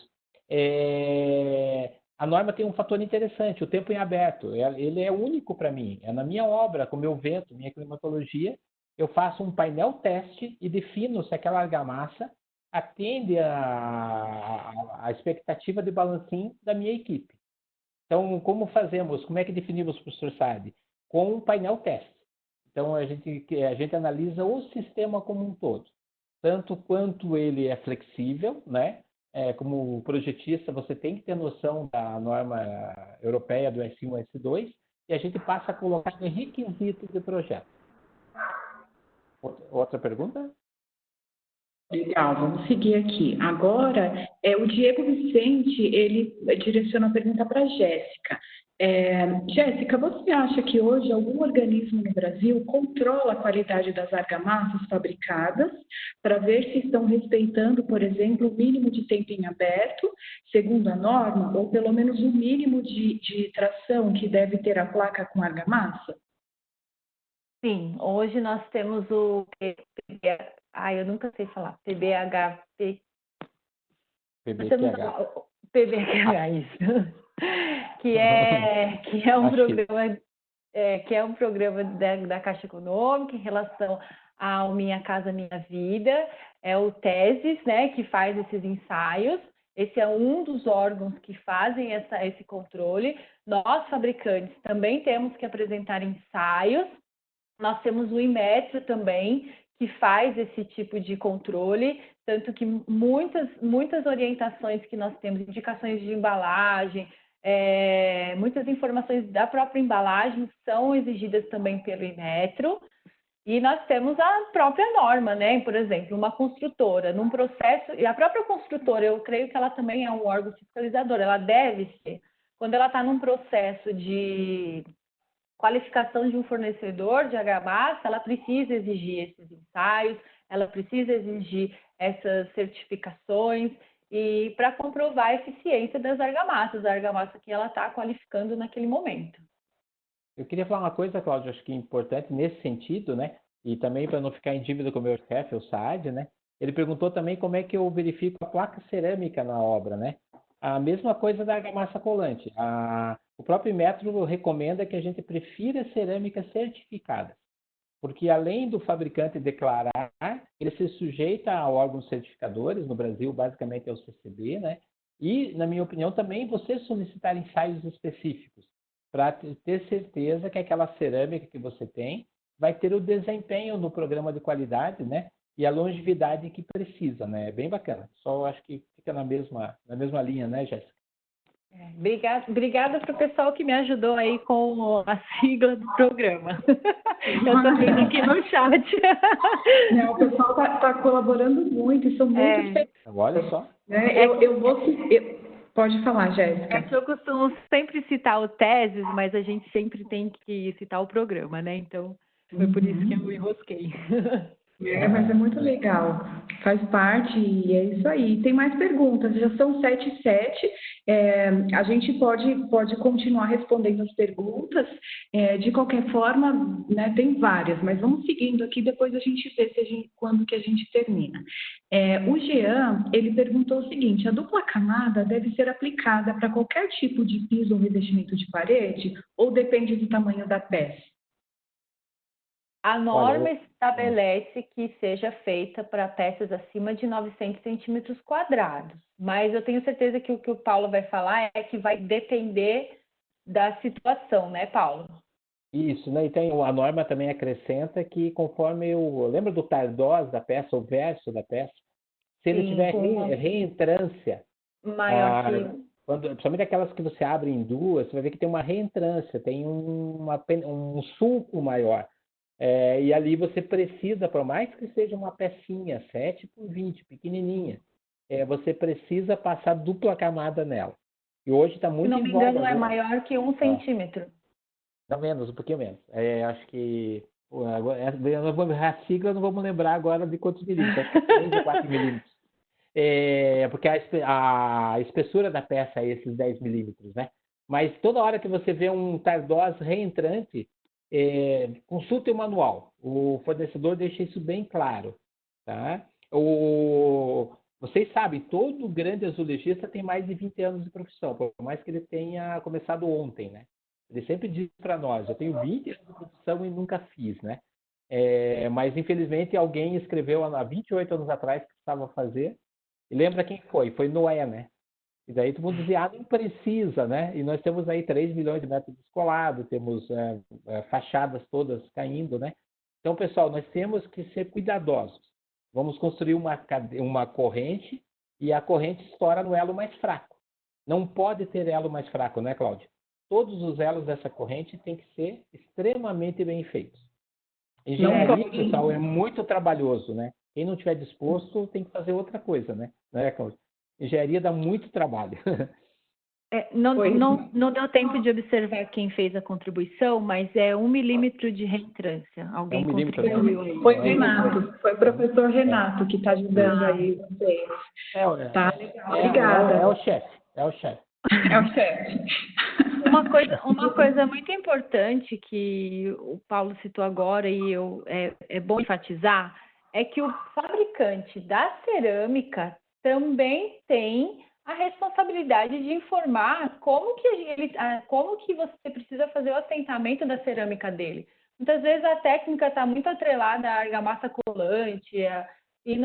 A norma tem um fator interessante, o tempo em aberto. Ele é único para mim. É na minha obra, com o meu vento, minha climatologia, eu faço um painel teste e defino se aquela argamassa atende a expectativa de balancim da minha equipe. Então, como fazemos? Como é que definimos, professor Saad? Com um painel teste. Então, a gente analisa o sistema como um todo. Tanto quanto ele é flexível, né? Como projetista, você tem que ter noção da norma europeia do S1 e S2, e a gente passa a colocar em requisito de projeto. Outra pergunta? Legal, vamos seguir aqui. Agora, o Diego Vicente, ele direciona a pergunta para a Jéssica. Jéssica, você acha que hoje algum organismo no Brasil controla a qualidade das argamassas fabricadas para ver se estão respeitando, por exemplo, o mínimo de tempo em aberto, segundo a norma, ou pelo menos o mínimo de tração que deve ter a placa com argamassa? Sim, hoje nós temos o eu nunca sei falar, PBHP. Nós temos o PBHH, isso. que é um programa da Caixa Econômica em relação ao Minha Casa Minha Vida, é o TESES, né, que faz esses ensaios. Esse é um dos órgãos que fazem esse controle. Nós, fabricantes, também temos que apresentar ensaios. Nós temos o Inmetro também, que faz esse tipo de controle, tanto que muitas orientações que nós temos, indicações de embalagem, muitas informações da própria embalagem são exigidas também pelo Inmetro. E nós temos a própria norma, né? Por exemplo, uma construtora, num processo, e a própria construtora, eu creio que ela também é um órgão fiscalizador, ela deve ser, quando ela está num processo de qualificação de um fornecedor de argamassa, ela precisa exigir esses ensaios, ela precisa exigir essas certificações e para comprovar a eficiência das argamassas, a argamassa que ela está qualificando naquele momento. Eu queria falar uma coisa, Cláudio, acho que é importante nesse sentido, né? E também para não ficar em dívida com o meu chefe, o Saad, né? Ele perguntou também como é que eu verifico a placa cerâmica na obra, né? A mesma coisa da argamassa colante. O próprio Inmetro recomenda que a gente prefira cerâmica certificada, porque além do fabricante declarar, ele se sujeita a órgãos certificadores, no Brasil basicamente é o CCB, né? E, na minha opinião, também você solicitar ensaios específicos, para ter certeza que aquela cerâmica que você tem vai ter o desempenho no programa de qualidade, né? E a longevidade que precisa, né? É bem bacana. Só acho que fica na mesma linha, né, Jéssica? Obrigada para o pessoal que me ajudou aí com a sigla do programa. Eu estou vendo aqui no chat. Não, o pessoal está colaborando muito e são muito felizes. Olha só. Pode falar, Jéssica. É que eu costumo sempre citar o TESES, mas a gente sempre tem que citar o programa, né? Então, foi por isso que eu enrosquei. Mas é muito legal, faz parte e é isso aí. Tem mais perguntas, já são 7h07, a gente pode continuar respondendo as perguntas, de qualquer forma, né, tem várias, mas vamos seguindo aqui, depois a gente vê quando que a gente termina. O Jean, ele perguntou o seguinte, a dupla camada deve ser aplicada para qualquer tipo de piso ou revestimento de parede ou depende do tamanho da peça? A norma estabelece que seja feita para peças acima de 900 centímetros quadrados, mas eu tenho certeza que o que o Paulo vai falar é que vai depender da situação, né, Paulo? Isso, né? E tem a norma também acrescenta que conforme lembra do tardós da peça, o verso da peça, se ele tiver reentrância maior que... principalmente aquelas que você abre em duas, você vai ver que tem uma reentrância, tem um sulco maior. E ali você precisa, por mais que seja uma pecinha 7 por 20, pequenininha, você precisa passar dupla camada nela. E hoje está muito em voga. Se não me engano, é maior que 1 centímetro. Não, menos, um pouquinho menos. Acho que... nós vamos errar a sigla, não vamos lembrar agora de quantos milímetros. Acho que 3 ou 4 milímetros. Porque a espessura da peça é esses 10 milímetros, né? Mas toda hora que você vê um tardós reentrante, consulte o manual. O fornecedor deixa isso bem claro. Tá? Vocês sabem, todo grande azulejista tem mais de 20 anos de profissão, por mais que ele tenha começado ontem, né? Ele sempre diz para nós, eu tenho 20 anos de profissão e nunca fiz, né? Mas, infelizmente, alguém escreveu há 28 anos atrás que precisava fazer. E lembra quem foi? Foi Noé, né? E daí todo mundo dizia, não precisa, né? E nós temos aí 3 milhões de metros descolados, temos fachadas todas caindo, né? Então, pessoal, nós temos que ser cuidadosos. Vamos construir uma corrente e a corrente estoura no elo mais fraco. Não pode ter elo mais fraco, né, Cláudia? Todos os elos dessa corrente têm que ser extremamente bem feitos. Engenharia, pessoal, é muito trabalhoso, né? Quem não estiver disposto tem que fazer outra coisa, né? Cláudia? Engenharia dá muito trabalho. Não deu tempo de observar quem fez a contribuição, mas é 1 milímetro de reentrância. Alguém contribuiu aí. Foi o Renato, foi o professor Renato que está ajudando aí vocês. Tá legal, obrigada. É o chefe. É o chefe. Uma coisa muito importante que o Paulo citou agora e é bom enfatizar é que o fabricante da cerâmica também tem a responsabilidade de informar como que você precisa fazer o assentamento da cerâmica dele. Muitas vezes a técnica está muito atrelada à argamassa colante e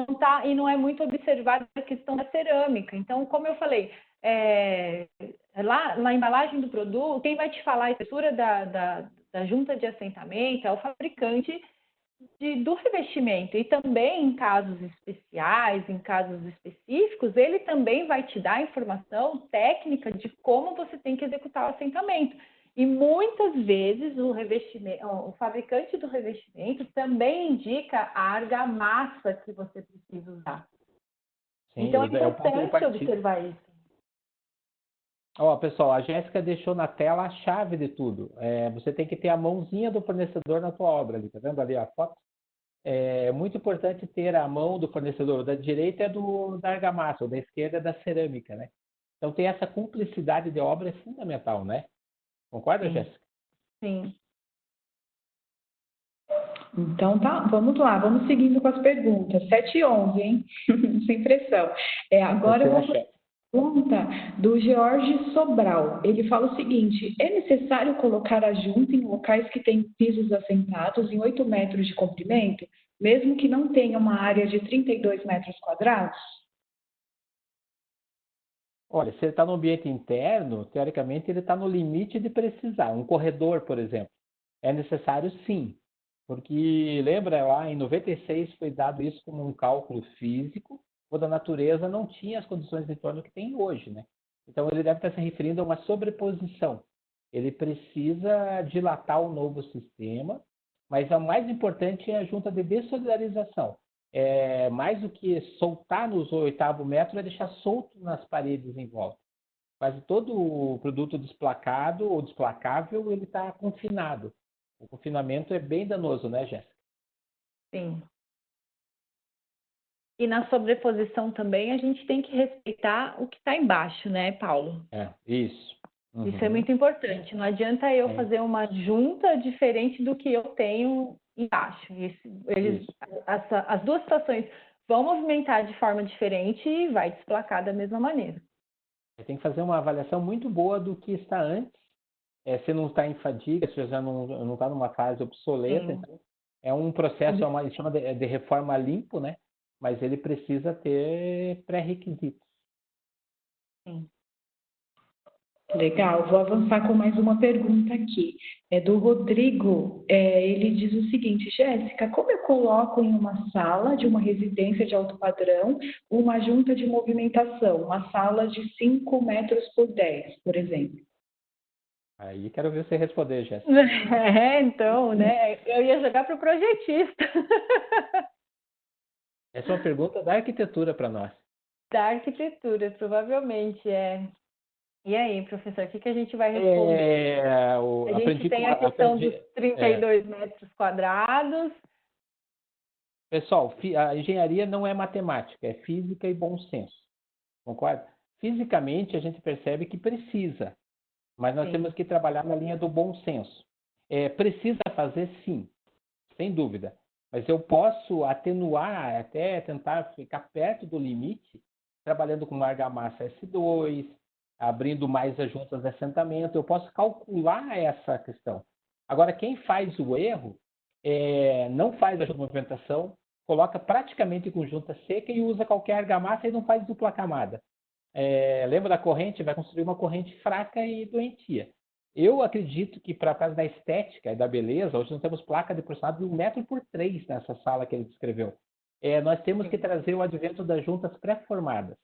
não é muito observada a questão da cerâmica. Então, como eu falei, lá na embalagem do produto, quem vai te falar a espessura da junta de assentamento é o fabricante do revestimento. E também em casos especiais, em casos específicos, ele também vai te dar informação técnica de como você tem que executar o assentamento. E muitas vezes o fabricante do revestimento também indica a argamassa que você precisa usar. Sim, então é importante observar isso. Pessoal, a Jéssica deixou na tela a chave de tudo. Você tem que ter a mãozinha do fornecedor na tua obra ali, tá vendo ali a foto? É muito importante ter a mão do fornecedor. Da direita é da argamassa, ou da esquerda é da cerâmica, né? Então, ter essa cumplicidade de obra é fundamental, né? Concorda, Jéssica? Sim. Então, tá, vamos lá, vamos seguindo com as perguntas. 7h11, hein? Sem pressão. Agora eu vou fazer a pergunta do George Sobral. Ele fala o seguinte: é necessário colocar a junta em locais que têm pisos assentados em 8 metros de comprimento, mesmo que não tenha uma área de 32 metros quadrados? Olha, se ele está no ambiente interno, teoricamente ele está no limite de precisar. Um corredor, por exemplo, é necessário sim, porque lembra lá em 96 foi dado isso como um cálculo físico, quando a natureza não tinha as condições de entorno que tem hoje, né? Então ele deve estar se referindo a uma sobreposição. Ele precisa dilatar o novo sistema, mas o mais importante é a junta de dessolidarização. Mais do que soltar nos 8º metro, é deixar solto nas paredes em volta. Quase todo o produto desplacado ou desplacável, ele está confinado. O confinamento é bem danoso, né, Jéssica? Sim. E na sobreposição também a gente tem que respeitar o que está embaixo, né, Paulo? Isso. Uhum. Isso é muito importante. Não adianta eu fazer uma junta diferente do que eu tenho embaixo. As duas situações vão movimentar de forma diferente e vai desplacar da mesma maneira. Tem que fazer uma avaliação muito boa do que está antes. Se não está em fadiga, se já não está numa fase obsoleta. Então, é um processo, chama de reforma limpo, né? Mas ele precisa ter pré-requisitos. Sim. Legal, vou avançar com mais uma pergunta aqui. É do Rodrigo. Ele diz o seguinte: Jéssica, como eu coloco em uma sala de uma residência de alto padrão uma junta de movimentação, uma sala de 5 metros por 10, por exemplo? Aí quero ver você responder, Jéssica. Então, né? Eu ia jogar para o projetista. Essa é uma pergunta da arquitetura para nós. Da arquitetura, provavelmente é. E aí, professor, o que a gente vai responder? A gente tem a questão dos 32 metros quadrados. Pessoal, a engenharia não é matemática, é física e bom senso. Concorda? Fisicamente, a gente percebe que precisa, mas nós temos que trabalhar na linha do bom senso. Precisa fazer, sim, sem dúvida. Mas eu posso atenuar, até tentar ficar perto do limite, trabalhando com uma argamassa S2, abrindo mais as juntas de assentamento. Eu posso calcular essa questão. Agora, quem faz o erro, não faz a movimentação, coloca praticamente com junta seca e usa qualquer argamassa e não faz dupla camada. Lembra da corrente? Vai construir uma corrente fraca e doentia. Eu acredito que, para causa da estética e da beleza, hoje nós temos placa de porcelanato de 1 metro por 3 nessa sala que ele descreveu. Nós temos que trazer o advento das juntas pré-formadas.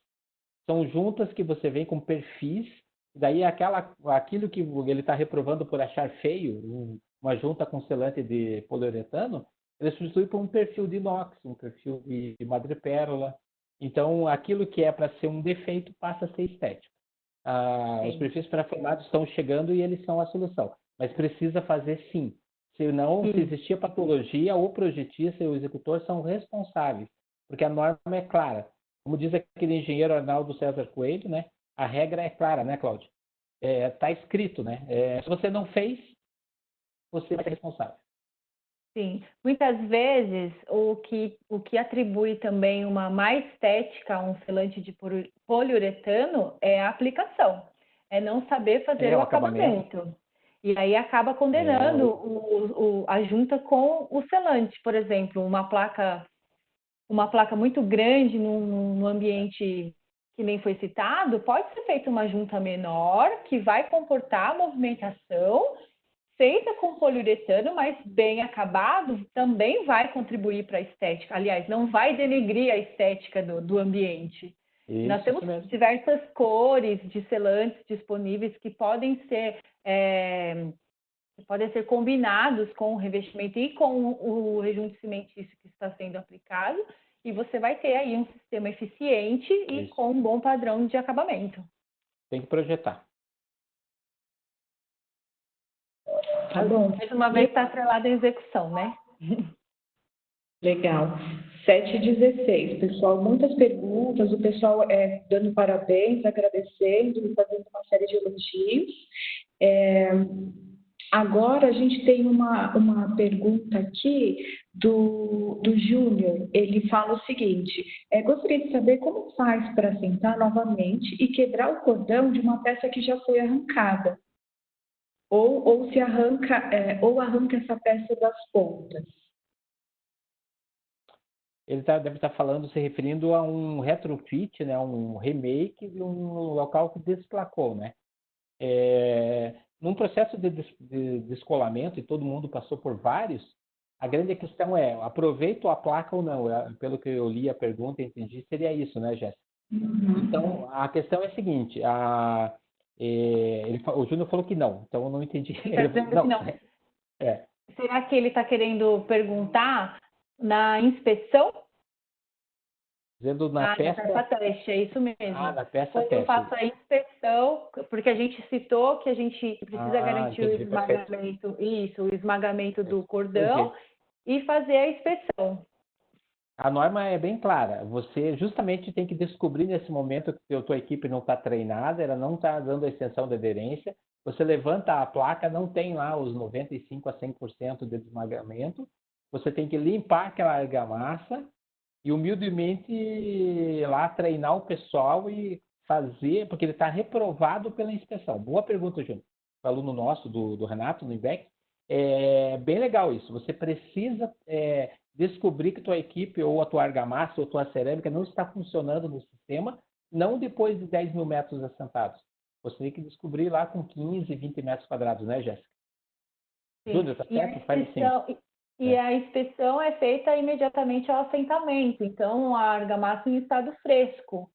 São juntas que você vem com perfis, daí aquilo que ele está reprovando por achar feio, uma junta com selante de poliuretano, ele substitui por um perfil de inox, um perfil de madrepérola. Então, aquilo que é para ser um defeito passa a ser estético. Os perfis pré-formados estão chegando e eles são a solução. Mas precisa fazer sim. Senão, se existir patologia, o projetista e o executor são responsáveis, porque a norma é clara. Como diz aquele engenheiro Arnaldo César Coelho, né? A regra é clara, né, Cláudio? Está escrito, né? Se você não fez, você vai ser responsável. Sim, muitas vezes o que atribui também uma má estética a um selante de poliuretano é a aplicação, é não saber fazer o acabamento. E aí acaba condenando a junta com o selante. Por exemplo, uma placa muito grande num ambiente que nem foi citado, pode ser feita uma junta menor que vai comportar a movimentação, feita com poliuretano, mas bem acabado, também vai contribuir para a estética. Aliás, não vai denegrir a estética do ambiente. Nós temos diversas cores de selantes disponíveis que podem ser combinados com o revestimento e com o rejunte cimentício que está sendo aplicado, e você vai ter aí um sistema eficiente e com um bom padrão de acabamento. Tem que projetar. Tá bom. Mais uma vez está atrelado à execução, né? Legal. 7h16. Pessoal, muitas perguntas, o pessoal dando parabéns, agradecendo e fazendo uma série de elogios. Agora a gente tem uma pergunta aqui do Júnior. Ele fala o seguinte: gostaria de saber como faz para assentar novamente e quebrar o cordão de uma peça que já foi arrancada. Ou se arranca, arranca essa peça das pontas. Ele deve estar falando, se referindo a um retrofit, né, um remake de um local que desplacou, né? Num processo de descolamento, e todo mundo passou por vários, a grande questão é, aproveito a placa ou não? Pelo que eu li a pergunta e entendi, seria isso, né, Jéssica? Uhum. Então, a questão é a seguinte, o Júnior falou que não, então eu não entendi. Ele está dizendo que não. Será que ele está querendo perguntar na inspeção? Dizendo na peça teste, é isso mesmo. Na peça Quando teste. eu faço a inspeção, porque a gente citou que a gente precisa garantir o esmagamento, o esmagamento do cordão e fazer a inspeção. A norma é bem clara. Você justamente tem que descobrir nesse momento que a tua equipe não está treinada, ela não está dando a extensão de aderência. Você levanta a placa, não tem lá os 95% a 100% de esmagamento. Você tem que limpar aquela argamassa e humildemente lá treinar o pessoal e fazer, porque ele está reprovado pela inspeção. Boa pergunta, Júnior. O aluno nosso, do Renato, no IBEC. É bem legal isso. Você precisa descobrir que tua equipe ou a tua argamassa ou a tua cerâmica não está funcionando no sistema, não depois de 10 mil metros assentados. Você tem que descobrir lá com 15, 20 metros quadrados, né, Jéssica? Júnior, tá certo? Faz assim. E a inspeção é feita imediatamente ao assentamento, então a argamassa em estado fresco.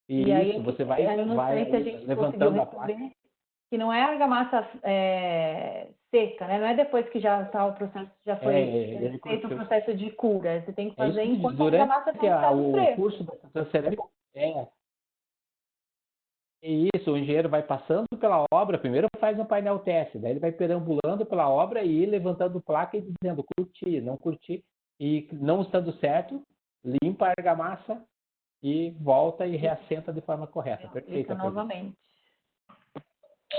E aí, você vai levantando a placa. Que não é argamassa seca, né? Não é depois que já está o processo, já foi feito o processo de cura. Você tem que fazer enquanto a argamassa está em estado fresco. O curso da cerâmica Isso, o engenheiro vai passando pela obra, primeiro faz um painel teste, daí ele vai perambulando pela obra e levantando placa e dizendo curti, não curti, e não estando certo, limpa a argamassa e volta e reassenta de forma correta. Perfeito. Novamente.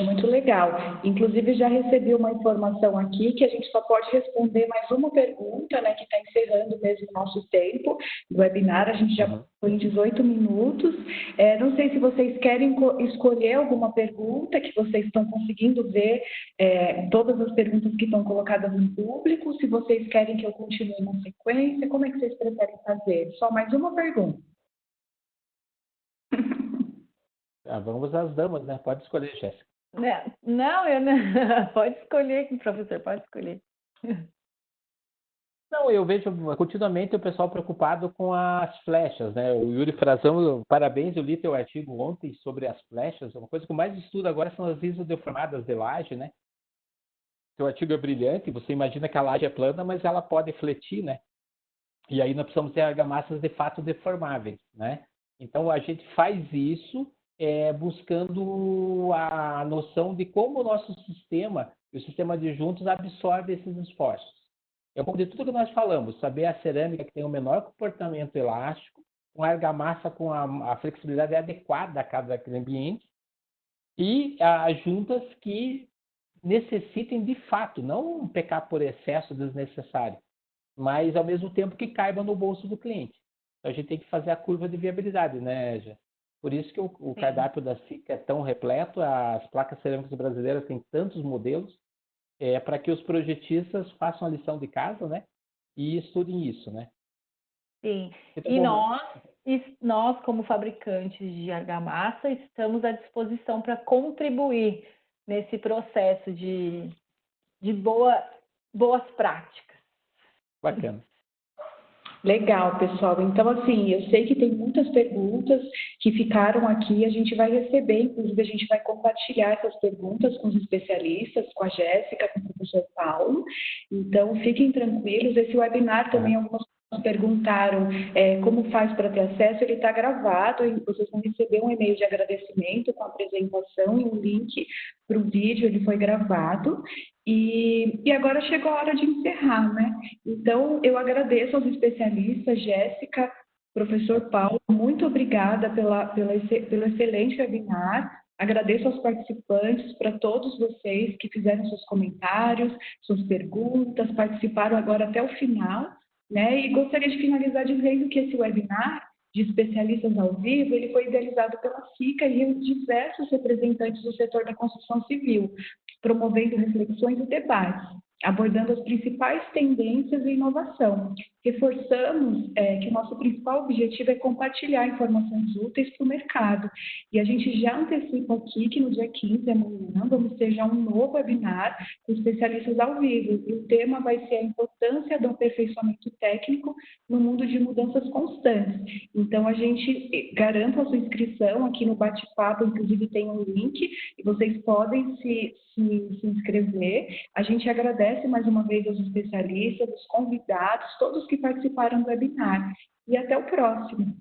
Muito legal. Inclusive, já recebi uma informação aqui que a gente só pode responder mais uma pergunta, né, que está encerrando mesmo o nosso tempo do webinar. A gente já foi em 18 minutos. Não sei se vocês querem escolher alguma pergunta que vocês estão conseguindo ver, todas as perguntas que estão colocadas no público, se vocês querem que eu continue na sequência, como é que vocês preferem fazer? Só mais uma pergunta. Vamos às damas, né? Pode escolher, Jéssica. Não, eu não. Pode escolher, professor, pode escolher. Não, eu vejo continuamente o pessoal preocupado com as flechas, né? O Yuri Frazão, parabéns, eu li teu artigo ontem sobre as flechas. Uma coisa que eu mais estudo agora são as isodeformadas de laje, né? seu artigo é brilhante, você imagina que a laje é plana, mas ela pode fletir, né? E aí nós precisamos ter argamassas de fato deformáveis, né? Então a gente faz isso buscando a noção de como o nosso sistema, o sistema de juntos, absorve esses esforços. É um pouco de tudo que nós falamos, saber a cerâmica que tem o menor comportamento elástico, com a argamassa com a flexibilidade adequada a cada ambiente, e as juntas que necessitem de fato, não pecar por excesso desnecessário, mas ao mesmo tempo que caiba no bolso do cliente. Então, a gente tem que fazer a curva de viabilidade, né, Gê? Por isso que o cardápio da SICA é tão repleto, as placas cerâmicas brasileiras têm tantos modelos, para que os projetistas façam a lição de casa, né? E estudem isso, né? Sim. E nós, como fabricantes de argamassa, estamos à disposição para contribuir nesse processo de boas práticas. Bacana. Legal, pessoal. Então, assim, eu sei que tem muitas perguntas que ficaram aqui, a gente vai receber, inclusive a gente vai compartilhar essas perguntas com os especialistas, com a Jéssica, com o professor Paulo. Então, fiquem tranquilos, esse webinar também, algumas pessoas perguntaram como faz para ter acesso, ele está gravado, e vocês vão receber um e-mail de agradecimento com a apresentação e um link para o vídeo, ele foi gravado. E agora chegou a hora de encerrar, né? Então, eu agradeço aos especialistas, Jéssica, professor Paulo, muito obrigada pelo excelente webinar. Agradeço aos participantes, para todos vocês que fizeram seus comentários, suas perguntas, participaram agora até o final, né? E gostaria de finalizar dizendo que esse webinar de especialistas ao vivo, ele foi idealizado pela SICA e reúne diversos representantes do setor da construção civil, promovendo reflexões e debates, abordando as principais tendências e inovação. Reforçamos que o nosso principal objetivo é compartilhar informações úteis para o mercado. E a gente já antecipa aqui que no dia 15, amanhã, vamos ter já um novo webinar com especialistas ao vivo. E o tema vai ser a importância do aperfeiçoamento técnico no mundo de mudanças constantes. Então, a gente garanta a sua inscrição aqui no bate-papo, inclusive tem um link, e vocês podem se inscrever. A gente agradece mais uma vez aos especialistas, aos convidados, todos que participaram do webinar. E até o próximo.